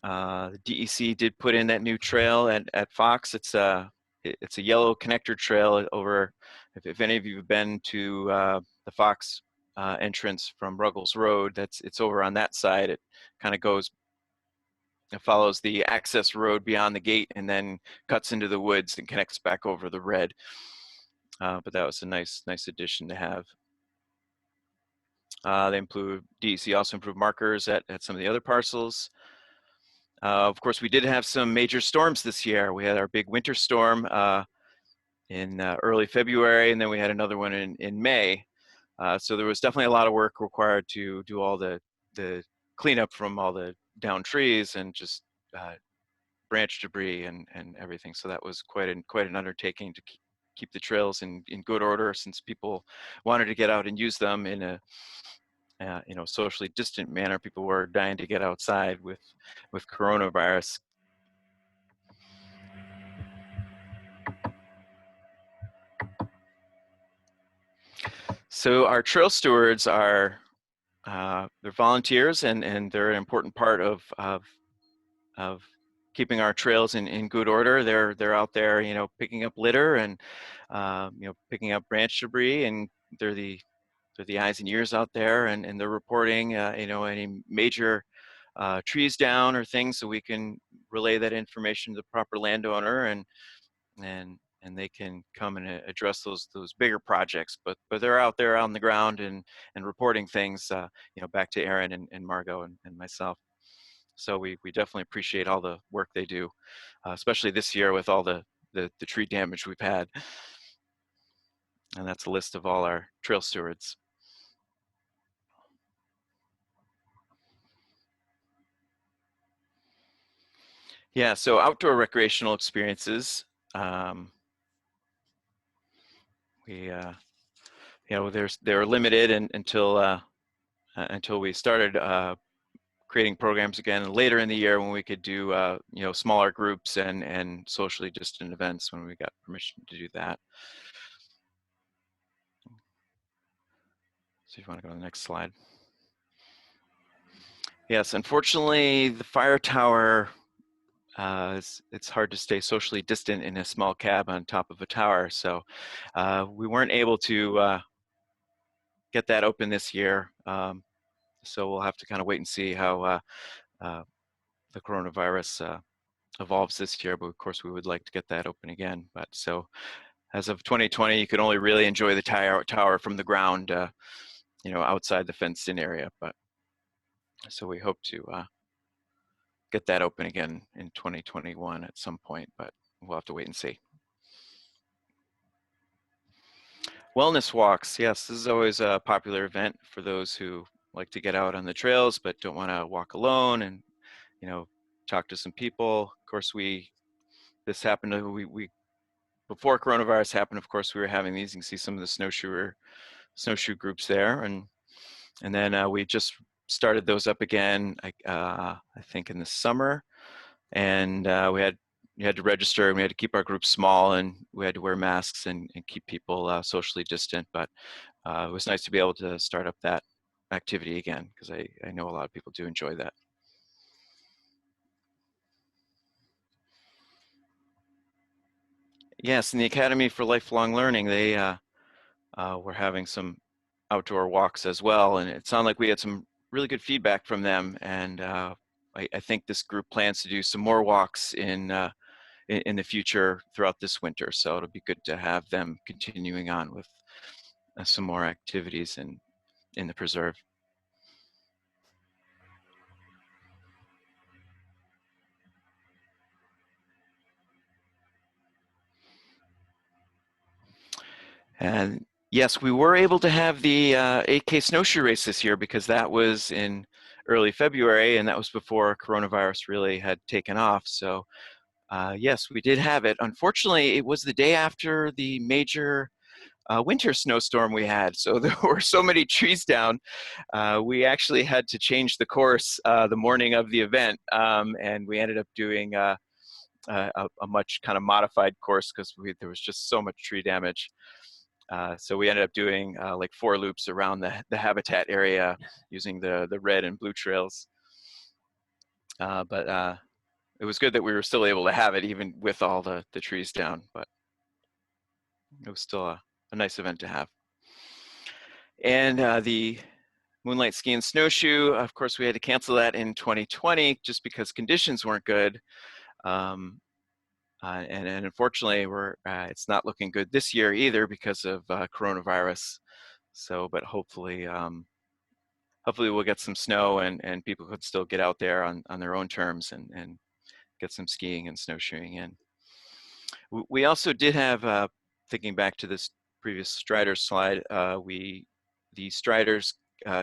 The DEC did put in that new trail at Fox. It's a yellow connector trail over, if any of you have been to the Fox entrance from Ruggles Road, it's over on that side. It kind of goes, it follows the access road beyond the gate and then cuts into the woods and connects back over the red. But that was a nice addition to have. DEC also improved markers at some of the other parcels. Of course, we did have some major storms this year. We had our big winter storm in early February, and then we had another one in May. So there was definitely a lot of work required to do all the cleanup from all the downed trees and just branch debris and everything. So that was quite an undertaking to keep the trails in good order, since people wanted to get out and use them in a socially distant manner. People were dying to get outside with coronavirus. So our trail stewards are they're volunteers, and they're an important part of keeping our trails in good order. They're out there, picking up litter and picking up branch debris, and they're the eyes and ears out there, and they're reporting any major trees down or things, so we can relay that information to the proper landowner, and they can come and address those bigger projects. But they're out there on the ground and reporting things, you know, back to Aaron and Margot and myself. So we definitely appreciate all the work they do, especially this year with all the tree damage we've had. And that's a list of all our trail stewards. Yeah, so outdoor recreational experiences. We, you know, they're limited until we started creating programs again later in the year, when we could do you know, smaller groups and socially distant events, when we got permission to do that. So if you want to go to the next slide. Yes, unfortunately, the fire tower, it's hard to stay socially distant in a small cab on top of a tower. So we weren't able to get that open this year. So we'll have to kind of wait and see how the coronavirus evolves this year. But of course, we would like to get that open again. But so as of 2020, you could only really enjoy the tower from the ground, you know, outside the fenced-in area. But so we hope to get that open again in 2021 at some point, but we'll have to wait and see. Wellness walks, yes, this is always a popular event for those who like to get out on the trails but don't want to walk alone and, you know, talk to some people. Of course, this happened before coronavirus happened. Of course, we were having these. You can see some of the snowshoe groups there, and then we just started those up again, I think in the summer, and you had to register, and we had to keep our groups small, and we had to wear masks and keep people socially distant. But it was nice to be able to start up that activity again, because I know a lot of people do enjoy that. Yes, in the Academy for Lifelong Learning, they were having some outdoor walks as well, and it sounded like we had some really good feedback from them. And I think this group plans to do some more walks in the future throughout this winter. So it'll be good to have them continuing on with some more activities in the preserve. And yes, we were able to have the 8K snowshoe race this year, because that was in early February, and that was before coronavirus really had taken off. So yes, we did have it. Unfortunately, it was the day after the major winter snowstorm we had. So there were so many trees down. We actually had to change the course the morning of the event, and we ended up doing a much kind of modified course, because there was just so much tree damage. So we ended up doing like 4 loops around the habitat area using the red and blue trails. But it was good that we were still able to have it even with all the trees down, but it was still a nice event to have. And the Moonlight Ski and Snowshoe, of course, we had to cancel that in 2020 just because conditions weren't good. And unfortunately, it's not looking good this year either because of coronavirus. So, but hopefully we'll get some snow and people could still get out there on their own terms and get some skiing and snowshoeing in. We also did have, thinking back to this previous Striders slide, the Striders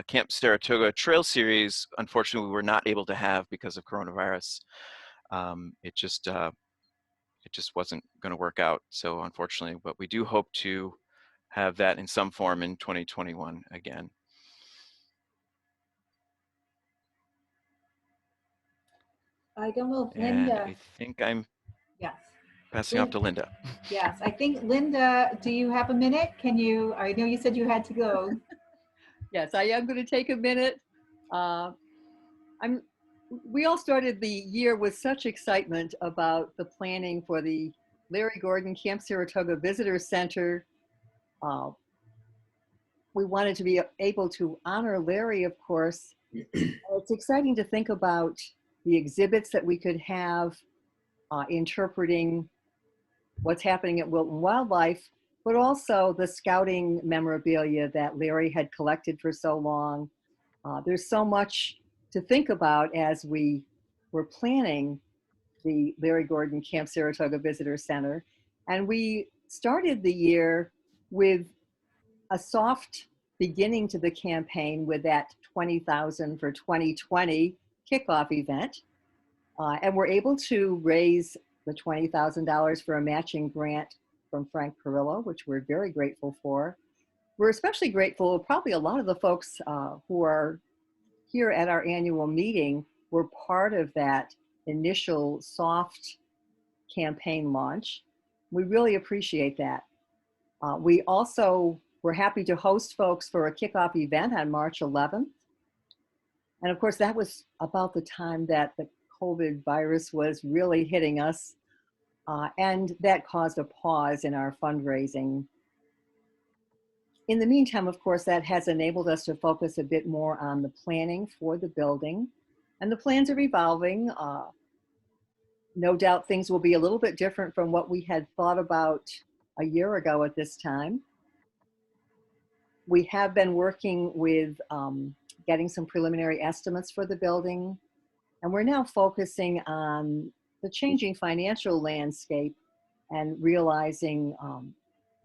Camp Saratoga Trail Series, unfortunately, we were not able to have because of coronavirus. It just wasn't going to work out. So unfortunately, but we do hope to have that in some form in 2021 again. I don't know if And Linda. I think I'm Yes. passing off to Linda. Yes, I think Linda, do you have a minute? I know you said you had to go. Yes, I am going to take a minute. We all started the year with such excitement about the planning for the Larry Gordon Camp Saratoga Visitor Center. We wanted to be able to honor Larry, of course, It's exciting to think about the exhibits that we could have interpreting what's happening at Wilton Wildlife, but also the scouting memorabilia that Larry had collected for so long. There's so much to think about as we were planning the Larry Gordon Camp Saratoga Visitor Center. And we started the year with a soft beginning to the campaign with that 20,000 for 2020 kickoff event. And we're able to raise the $20,000 for a matching grant from Frank Perillo, which we're very grateful for. We're especially grateful, probably a lot of the folks who are here at our annual meeting were part of that initial soft campaign launch. We really appreciate that. We also were happy to host folks for a kickoff event on March 11th. And of course, that was about the time that the COVID virus was really hitting us. And that caused a pause in our fundraising. In the meantime, of course, that has enabled us to focus a bit more on the planning for the building. And the plans are evolving. No doubt things will be a little bit different from what we had thought about a year ago at this time. We have been working with getting some preliminary estimates for the building, and we're now focusing on the changing financial landscape and realizing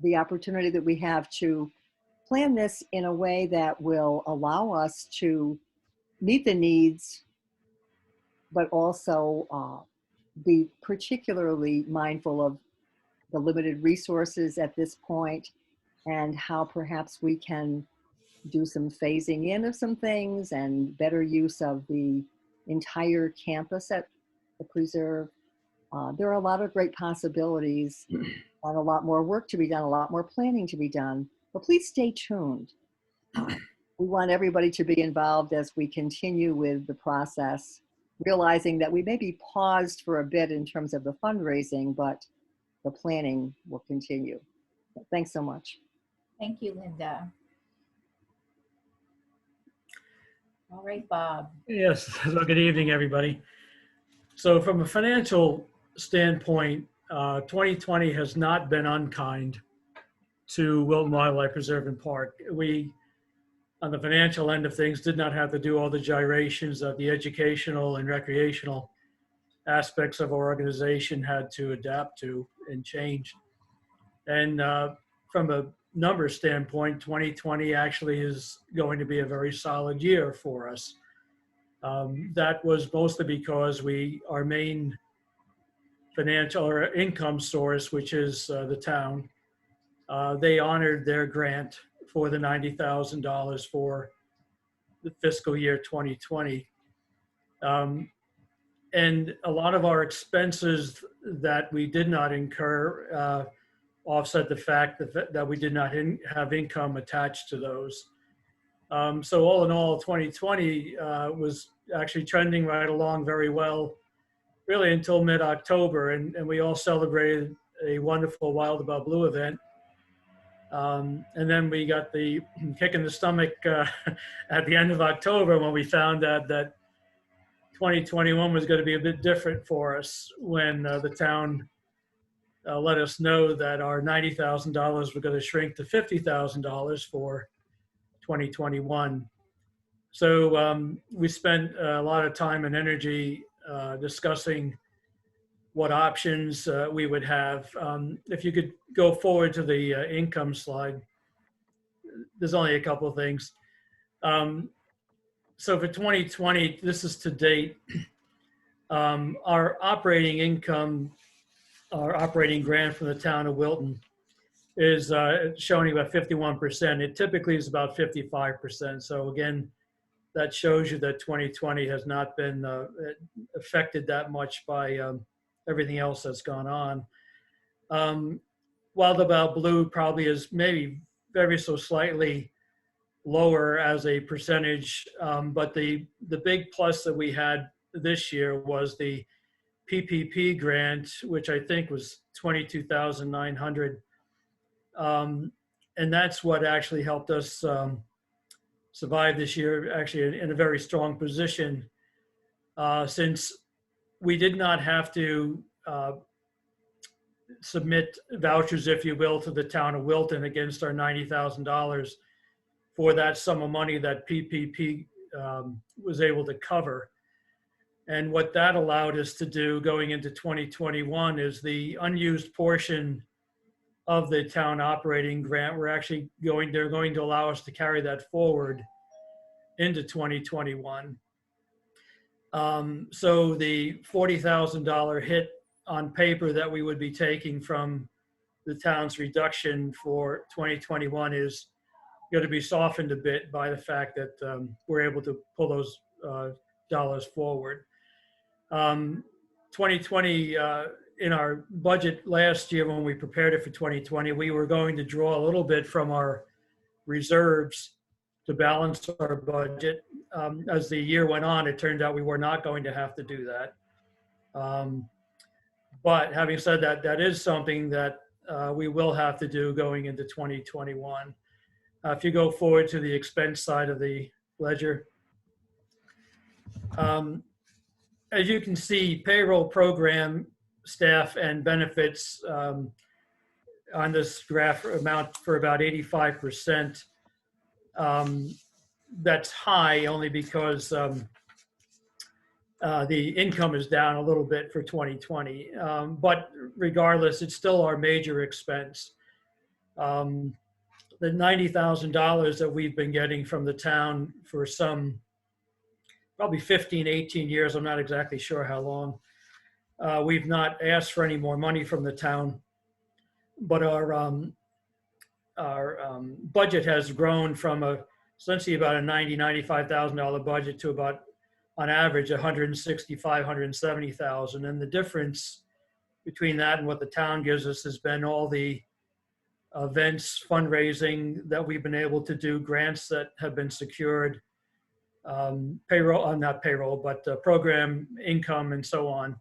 the opportunity that we have to plan this in a way that will allow us to meet the needs, but also be particularly mindful of the limited resources at this point and how perhaps we can do some phasing in of some things and better use of the entire campus at the preserve. There are a lot of great possibilities and a lot more work to be done, a lot more planning to be done, but please stay tuned. We want everybody to be involved as we continue with the process, realizing that we may be paused for a bit in terms of the fundraising, but the planning will continue. Thanks so much. Thank you, Linda. All right, Bob. Yes, so good evening, everybody. So from a financial standpoint, 2020 has not been unkind to Wilton Wildlife Preserve and Park. We, on the financial end of things, did not have to do all the gyrations that the educational and recreational aspects of our organization had to adapt to and change. And from a number standpoint, 2020 actually is going to be a very solid year for us. That was mostly because our main financial or income source, which is the town, they honored their grant for the $90,000 for the fiscal year 2020. And a lot of our expenses that we did not incur offset the fact that we did not have income attached to those. So all in all, 2020 was actually trending right along very well, really until mid-October, and we all celebrated a wonderful Wild About Blue event. And then we got the kick in the stomach at the end of October when we found out that 2021 was going to be a bit different for us when the town let us know that our $90,000 were going to shrink to $50,000 for 2021. So we spent a lot of time and energy discussing what options we would have. If you could go forward to the income slide, there's only a couple of things. So for 2020, this is to date, our operating income, our operating grant from the town of Wilton is showing about 51%. It typically is about 55%. So again, that shows you that 2020 has not been affected that much by everything else that's gone on. Wild About Blue probably is maybe very so slightly lower as a percentage, but the big plus that we had this year was the PPP grant, which I think was $22,900. And that's what actually helped us survived this year actually in a very strong position, since we did not have to submit vouchers, if you will, to the town of Wilton against our $90,000 for that sum of money that PPP was able to cover. And what that allowed us to do going into 2021 is the unused portion of the town operating grant, they're going to allow us to carry that forward into 2021. So the $40,000 hit on paper that we would be taking from the town's reduction for 2021 is going to be softened a bit by the fact that we're able to pull those dollars forward. 2020, in our budget last year when we prepared it for 2020, we were going to draw a little bit from our reserves to balance our budget. As the year went on, it turned out we were not going to have to do that. But having said that, that is something that we will have to do going into 2021. If you go forward to the expense side of the ledger, as you can see, payroll, program, staff, and benefits on this graph amount for about 85%. That's high only because the income is down a little bit for 2020. But regardless, it's still our major expense. The $90,000 that we've been getting from the town for some probably 15, 18 years, I'm not exactly sure how long. We've not asked for any more money from the town, but our budget has grown from essentially about a $95,000 budget to about, on average, 165, 170,000. And the difference between that and what the town gives us has been all the events, fundraising that we've been able to do, grants that have been secured, not payroll, but program income and so on.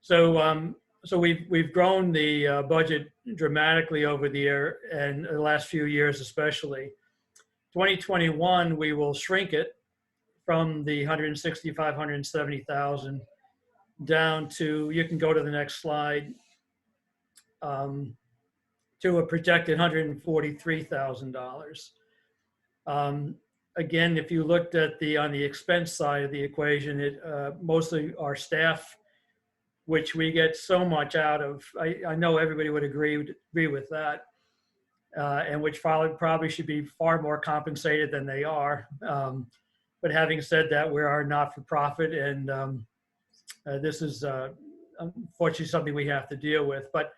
So we've grown the budget dramatically over the year, and the last few years especially. 2021, we will shrink it from the 165, 170,000 down to, you can go to the next slide, to a projected $143,000. Again, if you looked at on the expense side of the equation, mostly our staff, which we get so much out of. I know everybody would agree with that, and which probably should be far more compensated than they are. But having said that, we are not-for-profit, and this is unfortunately something we have to deal with. But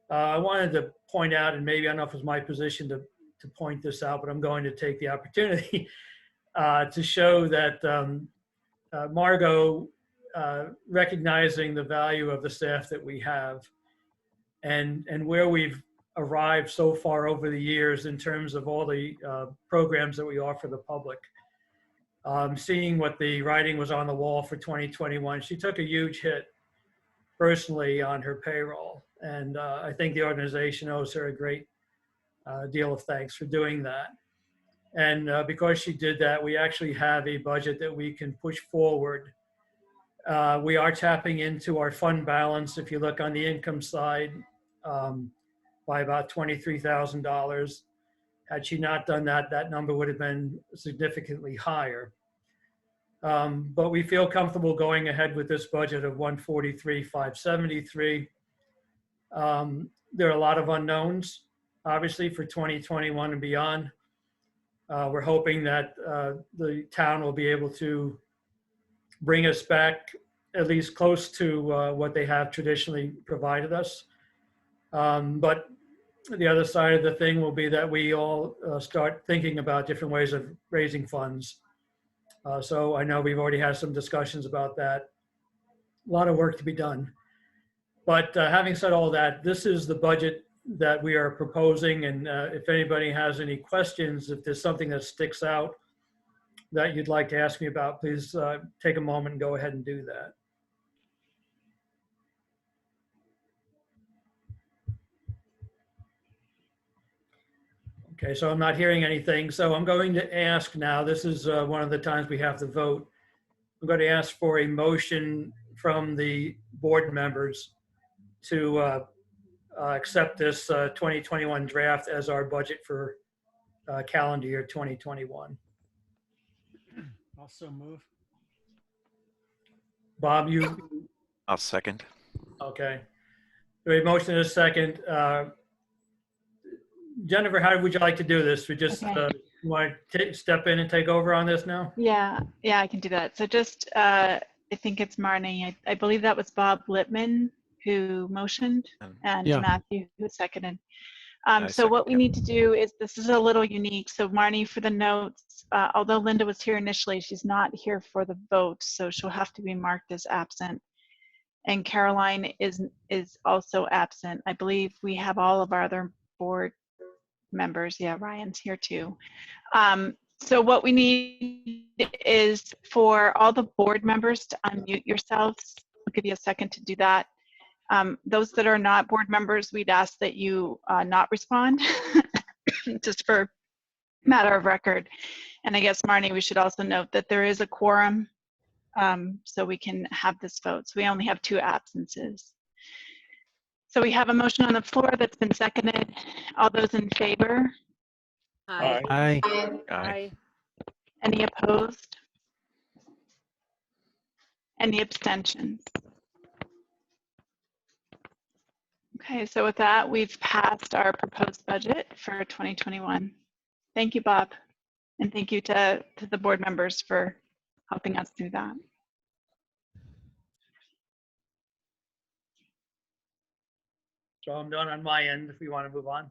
I wanted to point out, and maybe I don't know if it's my position to point this out, but I'm going to take the opportunity to show that Margot, recognizing the value of the staff that we have and where we've arrived so far over the years in terms of all the programs that we offer the public. Seeing what the writing was on the wall for 2021, she took a huge hit personally on her payroll. And I think the organization owes her a great deal of thanks for doing that. And because she did that, we actually have a budget that we can push forward. We are tapping into our fund balance, if you look on the income side, by about $23,000. Had she not done that, that number would have been significantly higher. But we feel comfortable going ahead with this budget of $143,573. There are a lot of unknowns, obviously, for 2021 and beyond. We're hoping that the town will be able to bring us back at least close to what they have traditionally provided us. But the other side of the thing will be that we all start thinking about different ways of raising funds. So I know we've already had some discussions about that. A lot of work to be done. But having said all that, this is the budget that we are proposing. And if anybody has any questions, if there's something that sticks out that you'd like to ask me about, please take a moment and go ahead and do that. Okay, so I'm not hearing anything. So I'm going to ask now, this is one of the times we have to vote. I'm going to ask for a motion from the board members to accept this 2021 draft as our budget for calendar year 2021. Also move. Bob, you, I'll second. okay. We have a motion and a second. Jennifer, how would you like to do this? We just Okay. want to step in and take over on this now? Yeah, I can do that. So just, I think it's Marnie. I believe that was Bob Lippman who motioned and Yeah. Matthew who seconded. I So what we second, need to do is, this is a little unique. So Marnie, for the notes, although Linda was here initially, she's not here for the vote, so she'll have to be marked as absent. And Caroline is also absent. I believe we have all of our other board members. Yeah, Ryan's here too. So what we need is for all the board members to unmute yourselves. I'll give you a second to do that. Those that are not board members, we'd ask that you not respond, just for matter of record. And I guess, Marnie, we should also note that there is a quorum, so we can have this vote. So we only have 2 absences. So we have a motion on the floor that's been seconded. All those in favor? Aye. Aye. Any opposed? Any abstentions? Okay, so with that, we've passed our proposed budget for 2021. Thank you, Bob. And thank you to the board members for helping us do that. So I'm done on my end if we want to move on.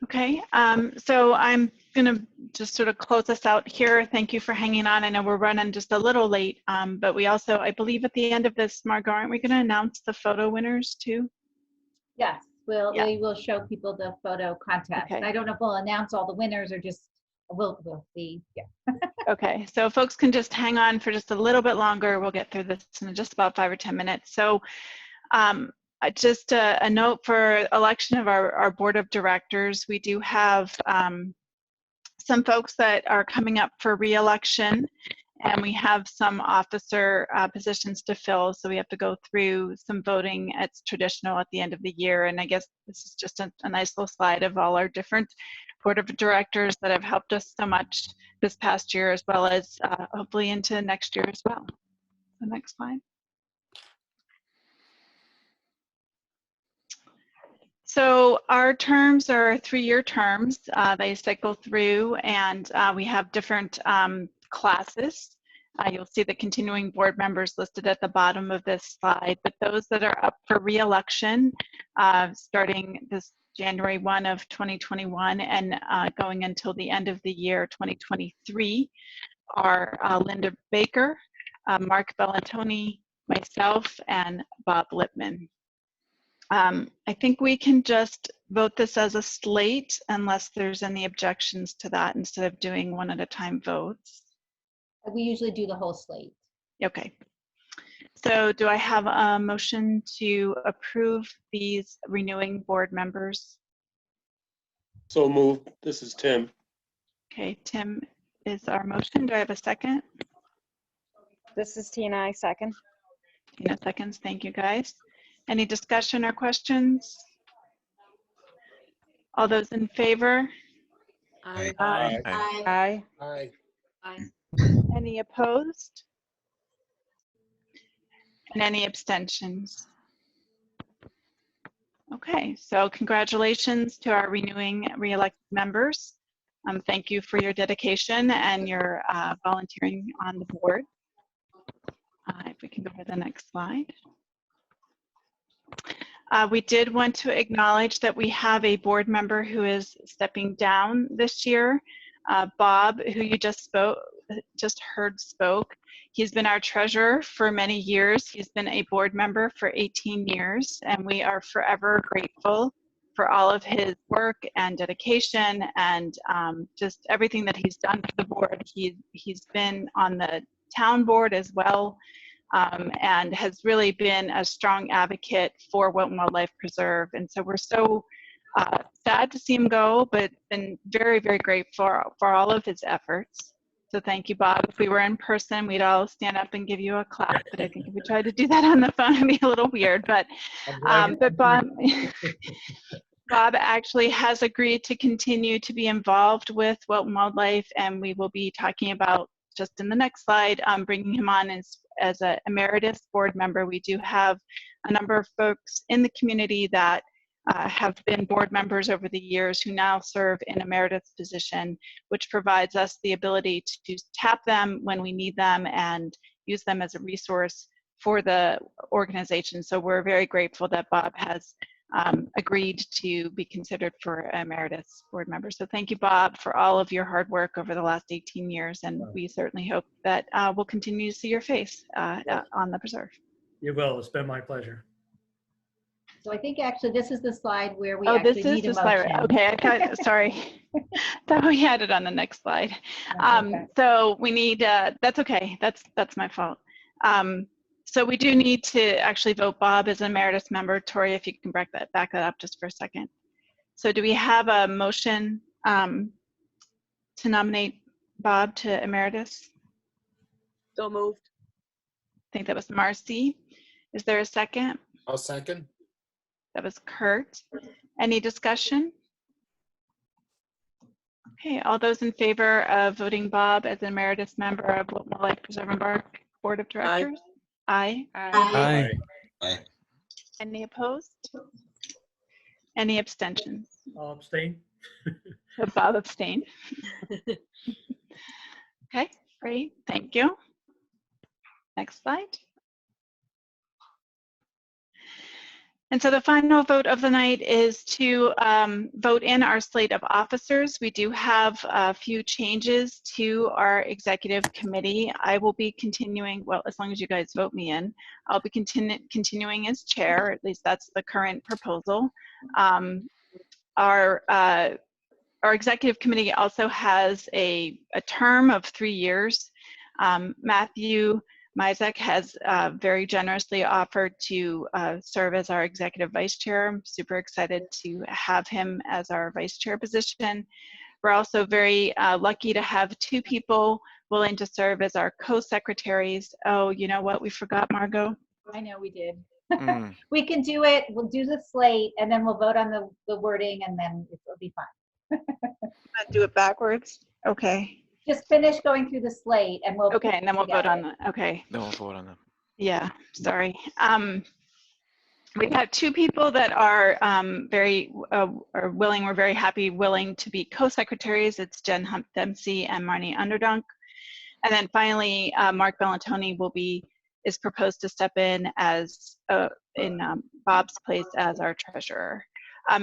Okay, so I'm gonna just sort of close us out here. Thank you for hanging on. I know we're running just a little late, but we also, I believe at the end of this, Margot, aren't we gonna announce the photo winners too? Yes, Yeah. we will show people the photo contest. Okay. I don't know if we'll announce all the winners or just, we'll see. Yeah. Okay, so folks can just hang on for just a little bit longer. We'll get through this in just about 5 or 10 minutes. So just a note for election of our board of directors. We do have some folks that are coming up for re-election, and we have some officer positions to fill, so we have to go through some voting. It's traditional at the end of the year, and I guess this is just a nice little slide of all our different board of directors that have helped us so much this past year, as well as hopefully into next year as well. The next slide. So our terms are 3-year terms. They cycle through, and we have different classes. You'll see the continuing board members listed at the bottom of this slide, but those that are up for re-election starting this January 1 of 2021 and going until the end of the year 2023 are Linda Baker, Mark Bellantoni, myself, and Bob Lippman. I think we can just vote this as a slate unless there's any objections to that, instead of doing one at a time votes. We usually do the whole slate. Okay. So do I have a motion to approve these renewing board members? So moved. This is Tim. Okay, Tim is our motion. Do I have a second? This is Tina, I second. Tina seconds. Thank you, guys. Any discussion or questions? All those in favor? Aye. Aye. Aye. Aye. Aye. Any opposed? And any abstentions? Okay, so congratulations to our renewing re-elected members. Thank you for your dedication and your volunteering on the board. If we can go to the next slide. We did want to acknowledge that we have a board member who is stepping down this year. Bob, who you just heard spoke. He's been our treasurer for many years. He's been a board member for 18 years, and we are forever grateful for all of his work and dedication and just everything that he's done for the board. He's been on the town board as well, and has really been a strong advocate for Wilton Wildlife Preserve. And so we're so Sad to see him go, but been very, very grateful for all of his efforts. So thank you, Bob. If we were in person, we'd all stand up and give you a clap. But I think if we tried to do that on the phone, it'd be a little weird. But Bob, Bob actually has agreed to continue to be involved with Wilton Wildlife, and we will be talking about, just in the next slide, bringing him on as an emeritus board member. We do have a number of folks in the community that have been board members over the years who now serve in emeritus position, which provides us the ability to tap them when we need them and use them as a resource for the organization. So we're very grateful that Bob has agreed to be considered for emeritus board member. So thank you, Bob, for all of your hard work over the last 18 years. And we certainly hope that we'll continue to see your face on the preserve. You will. It's been my pleasure. So I think actually this is the slide where we Oh, actually this is need a the slide. motion. Okay, I thought, sorry. Thought we had it on the next slide. Okay. So we need, that's okay. That's my fault. So we do need to actually vote Bob as an emeritus member. Tori, if you can back that up just for a second. So do we have a motion to nominate Bob to emeritus? So moved. I think that was Marcy. Is there a second? I'll second. That was Kurt. Any discussion? Okay, all those in favor of voting Bob as an emeritus member of Wilton Wildlife Preserve and Park Board of Directors? Aye. Aye. Aye. Any opposed? Any abstentions? I'll abstain. So Bob abstained. Okay, great, thank you. Next slide. And so the final vote of the night is to vote in our slate of officers. We do have a few changes to our executive committee. I will be continuing, well, as long as you guys vote me in, I'll be continuing as chair, at least that's the current proposal. Our executive committee also has a term of 3 years. Matthew Mizek has very generously offered to serve as our executive vice chair. I'm super excited to have him as our vice chair position. We're also very lucky to have 2 people willing to serve as our co-secretaries. Oh, you know what? We forgot Margot. I know we did. Mm. We can do it. We'll do the slate and then we'll vote on the wording and then it'll be fine. Do it backwards. Okay. Just finish going through the slate and we'll. Okay, and then we'll vote on the, okay. No, we'll vote on them. Yeah, sorry. We've had 2 people that are are willing, we're very happy, willing to be co-secretaries. It's Jen Hump Dempsey and Marnie Underdunk. And then finally, Mark Bellantoni is proposed to step in as in Bob's place as our treasurer.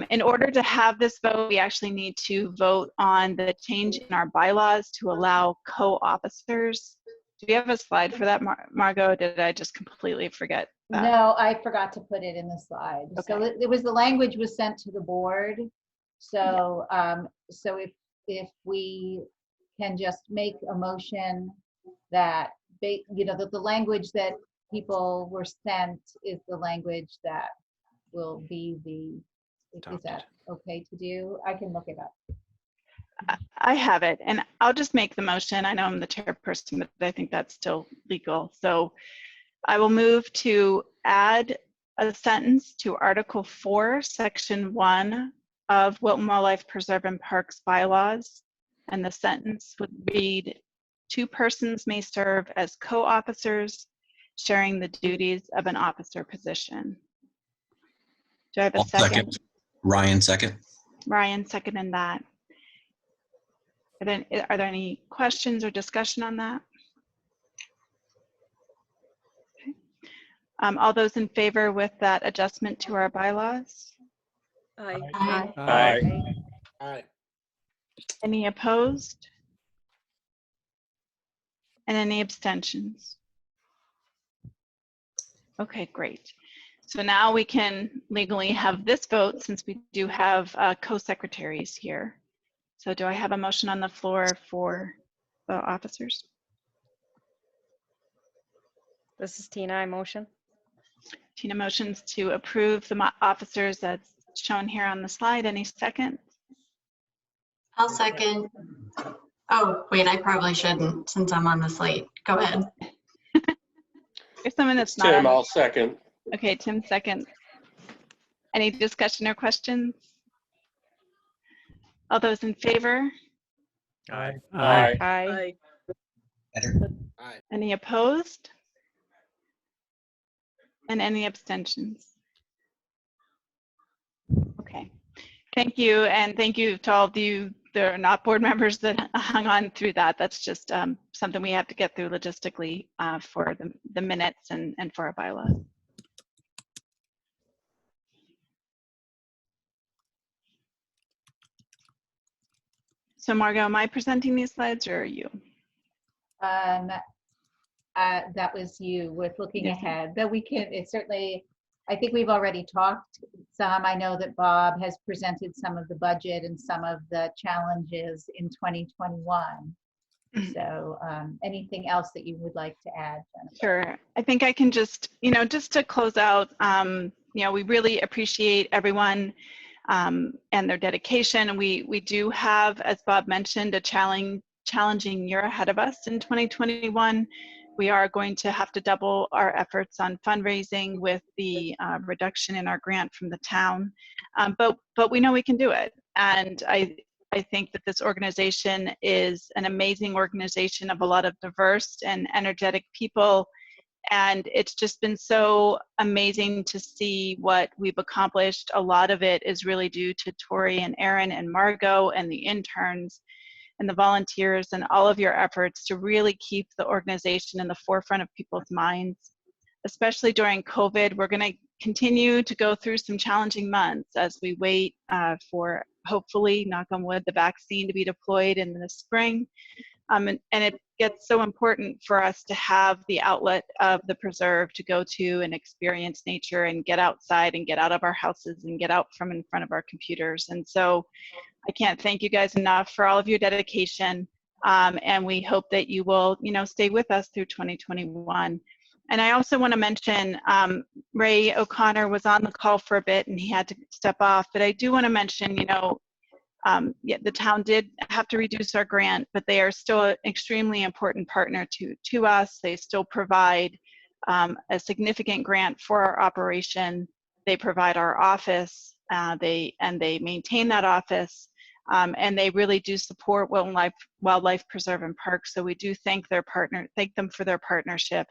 In order to have this vote, we actually need to vote on the change in our bylaws to allow co-officers. Do we have a slide for that, Margot? Did I just completely forget that? No, I forgot to put it in the slide. Okay. So it was the language was sent to the board. So so if we can just make a motion that that the language that people were sent is the language that will be the. Is that okay to do? I can look it up. I have it, and I'll just make the motion. I know I'm the chairperson, but I think that's still legal. So I will move to add a sentence to Article 4, Section 1 of Wilton Wildlife Preserve and Parks bylaws. And the sentence would read, 2 persons may serve as co-officers, sharing the duties of an officer position. Do I have a I'll second? Ryan, second. Ryan, second in that. Are there any questions or discussion on that? Okay. All those in favor with that adjustment to our bylaws? Aye. Aye. Aye. Any opposed? And any abstentions? Okay, great. So now we can legally have this vote since we do have co-secretaries here. So do I have a motion on the floor for the officers? This is Tina, I motion. Tina motions to approve the officers as shown here on the slide. Any second? I'll second. Oh, wait, I probably shouldn't since I'm on the slate. Go ahead. There's someone that's It's not Tim, on. I'll second. Okay, Tim second. Any discussion or questions? All those in favor? Aye. Aye. Aye. Aye. Any opposed? And any abstentions? Okay. Thank you, and thank you to all of you that are not board members that hung on through that. That's just something we have to get through logistically for the minutes and for our bylaws. So Margot, am I presenting these slides or are you? That was you with looking Yes. ahead, but we can, it's certainly, I think we've already talked some. I know that Bob has presented some of the budget and some of the challenges in 2021. So anything else that you would like to add, Jennifer? Sure. I think I can just, just to close out, we really appreciate everyone and their dedication. And we do have, as Bob mentioned, a challenging year ahead of us in 2021. We are going to have to double our efforts on fundraising with the reduction in our grant from the town. But we know we can do it. And I think that this organization is an amazing organization of a lot of diverse and energetic people. And it's just been so amazing to see what we've accomplished. A lot of it is really due to Tori and Erin and Margot and the interns and the volunteers and all of your efforts to really keep the organization in the forefront of people's minds, especially during COVID. We're going to continue to go through some challenging months as we wait for, hopefully, knock on wood, the vaccine to be deployed in the spring. And it gets so important for us to have the outlet of the preserve to go to and experience nature and get outside and get out of our houses and get out from in front of our computers. And so I can't thank you guys enough for all of your dedication. And we hope that you will, stay with us through 2021. And I also want to mention, Ray O'Connor was on the call for a bit and he had to step off, but I do want to mention, the town did have to reduce our grant, but they are still an extremely important partner to us. They still provide a significant grant for our operation. They provide our office, they maintain that office, and they really do support Wildlife Preserve and Parks. So we do thank them for their partnership,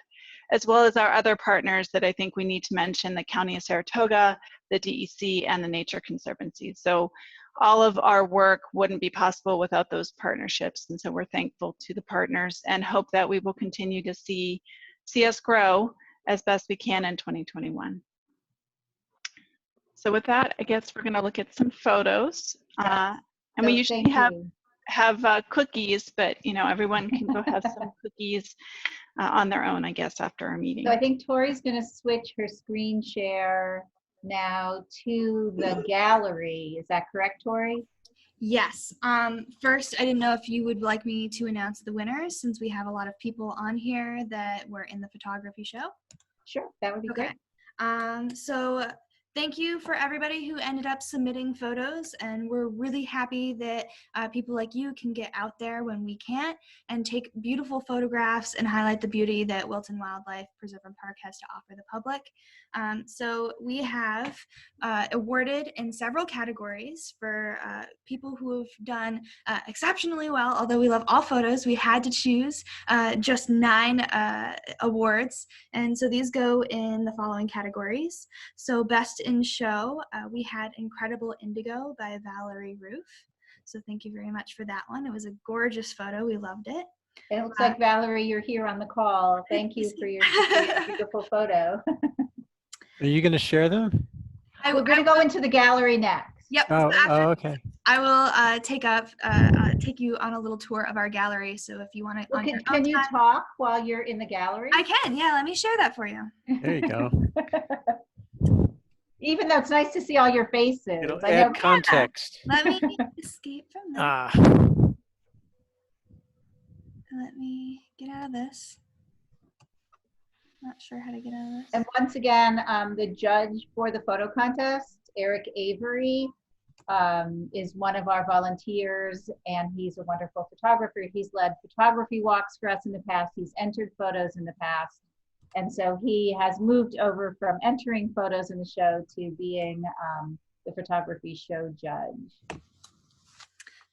as well as our other partners that I think we need to mention: the County of Saratoga, the DEC, and the Nature Conservancy. So all of our work wouldn't be possible without those partnerships. And so we're thankful to the partners and hope that we will continue to see us grow as best we can in 2021. So with that, I guess we're going to look at some photos. And we usually have cookies, but everyone can go have some cookies on their own, I guess, after our meeting. So I think Tori's going to switch her screen share now to the gallery. Is that correct, Tori? Yes. First, I didn't know if you would like me to announce the winners, since we have a lot of people on here that were in the photography show. Sure, that would be great. So thank you for everybody who ended up submitting photos, and we're really happy that people like you can get out there when we can't and take beautiful photographs and highlight the beauty that Wilton Wildlife Preserve and Park has to offer the public. So we have awarded in several categories for people who have done exceptionally well. Although we love all photos, we had to choose just 9 awards, and so these go in the following categories. So best in show, we had Incredible Indigo by Valerie Roof. So thank you very much for that one. It was a gorgeous photo. We loved it. It looks like, Valerie, you're here on the call. Thank you for your beautiful photo. Are you going to share them? We're going to go into the gallery next. Yep. Oh, So okay. I will take you on a little tour of our gallery. So if you want to, well, can you talk while you're in the gallery? I can. Yeah, let me share that for you. There you go. Even though it's nice to see all your faces. It'll add context. Let me escape from that. Let me get out of this. Not sure how to get out of this. And once again, the judge for the photo contest Eric Avery is one of our volunteers, and he's a wonderful photographer. He's led photography walks for us in the past. He's entered photos in the past. And so he has moved over from entering photos in the show to being the photography show judge.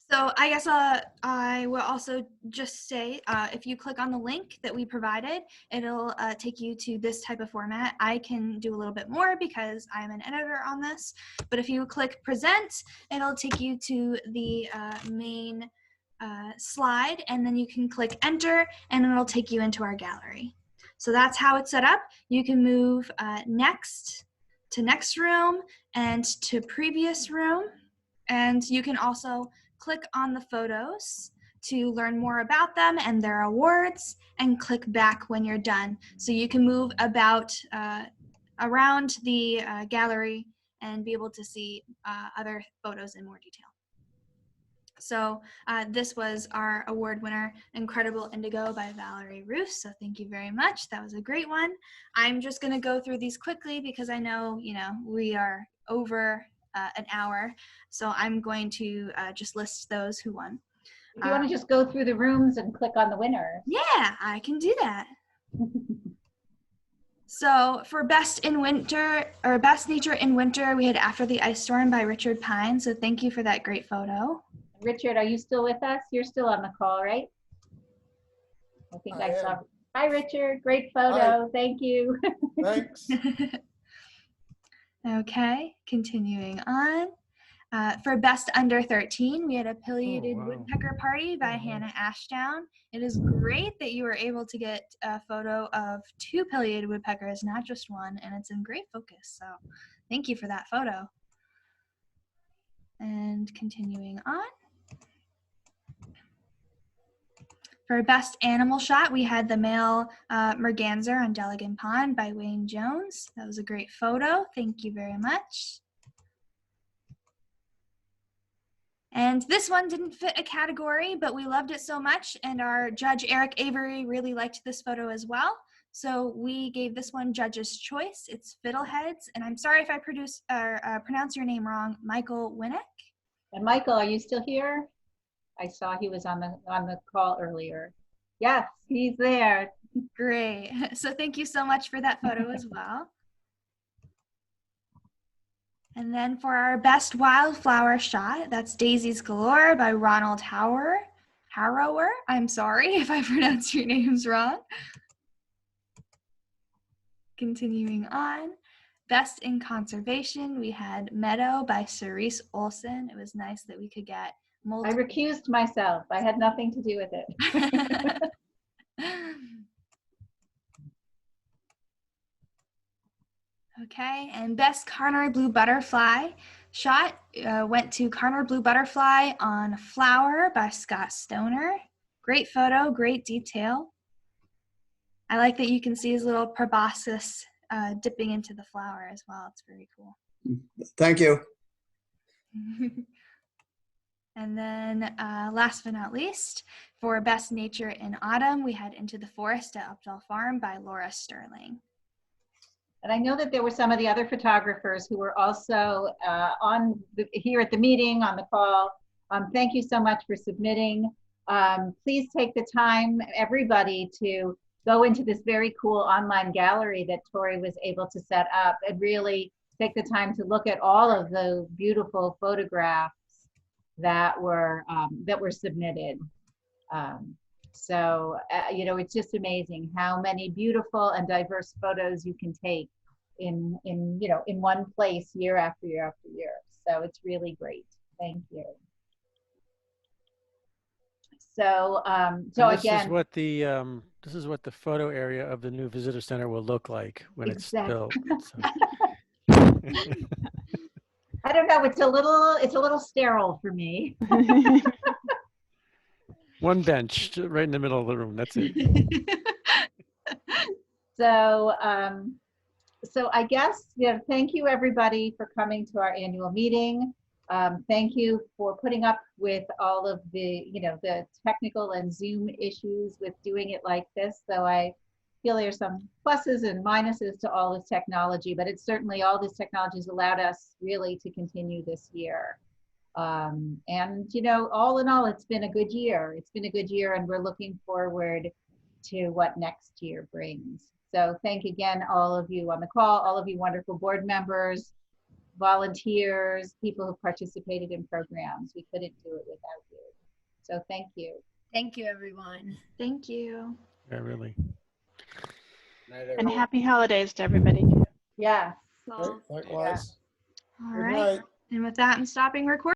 So I guess I will also just say, if you click on the link that we provided, it'll take you to this type of format. I can do a little bit more because I'm an editor on this, but if you click present, it'll take you to the main slide, and then you can click enter, and it'll take you into our gallery. So that's how it's set up. You can move next to next room and to previous room, and you can also click on the photos to learn more about them and their awards, and click back when you're done. So you can move about around the gallery and be able to see other photos in more detail. So this was our award winner, Incredible Indigo by Valerie Roos. So thank you very much. That was a great one. I'm just going to go through these quickly because I know, we are over an hour. So I'm going to just list those who won. If you want to just go through the rooms and click on the winners. Yeah, I can do that. So for Best in Winter, or Best Nature in Winter, we had After the Ice Storm by Richard Pine. So thank you for that great photo. Richard, are you still with us? You're still on the call, right? I think I saw. Hi, Richard. Great photo. Hi. Thank you. Thanks. Okay, continuing on. For Best Under 13, we had a Pileated Woodpecker Party by Hannah Ashdown. It is great that you were able to get a photo of 2 pileated woodpeckers, not just one, and it's in great focus. So thank you for that photo. And continuing on. For Best Animal Shot, we had the male merganser on Delegan Pond by Wayne Jones. That was a great photo. Thank you very much. And this one didn't fit a category, but we loved it so much, and our judge, Eric Avery, really liked this photo as well. So we gave this one Judge's Choice. It's Fiddleheads, and I'm sorry if I pronounce your name wrong, Michael Winnick. And Michael, are you still here? I saw he was on the call earlier. Yes, he's there. Great. So thank you so much for that photo as well. And then for our Best Wildflower Shot, that's Daisies Galore by Ronald Harrower. I'm sorry if I pronounce your names wrong. Continuing on. Best in Conservation, we had Meadow by Cerise Olson. It was nice that we could get multiple. I recused myself. I had nothing to do with it. Okay, and Best Carnar Blue Butterfly Shot went to Carnar Blue Butterfly on Flower by Scott Stoner. Great photo, great detail. I like that you can see his little proboscis dipping into the flower as well. It's very cool. Thank you. And then last but not least, for Best Nature in Autumn, we had Into the Forest at Updell Farm by Laura Sterling. And I know that there were some of the other photographers who were also here at the meeting, on the call. Thank you so much for submitting. Please take the time, everybody, to go into this very cool online gallery that Tori was able to set up, and really take the time to look at all of the beautiful photographs that were submitted. So, it's just amazing how many beautiful and diverse photos you can take in one place year after year after year. So it's really great. Thank you. So, this is what the photo area of the new visitor center will look like when it's built. So. I don't know. It's a little sterile for me. One bench right in the middle of the room. That's it. So I guess, thank you everybody for coming to our annual meeting. Thank you for putting up with all of the, the technical and Zoom issues with doing it like this. So I feel there's some pluses and minuses to all this technology, but it's certainly all this technology has allowed us really to continue this year. And you know, all in all, it's been a good year. It's been a good year, and we're looking forward to what next year brings. So thank again all of you on the call, all of you wonderful board members, volunteers, people who participated in programs. We couldn't do it without you. So thank you. Thank you, everyone. Thank you. Yeah, really. And happy holidays to everybody. Yes. Well, Likewise. all Good right. night. And with that, I'm stopping recording.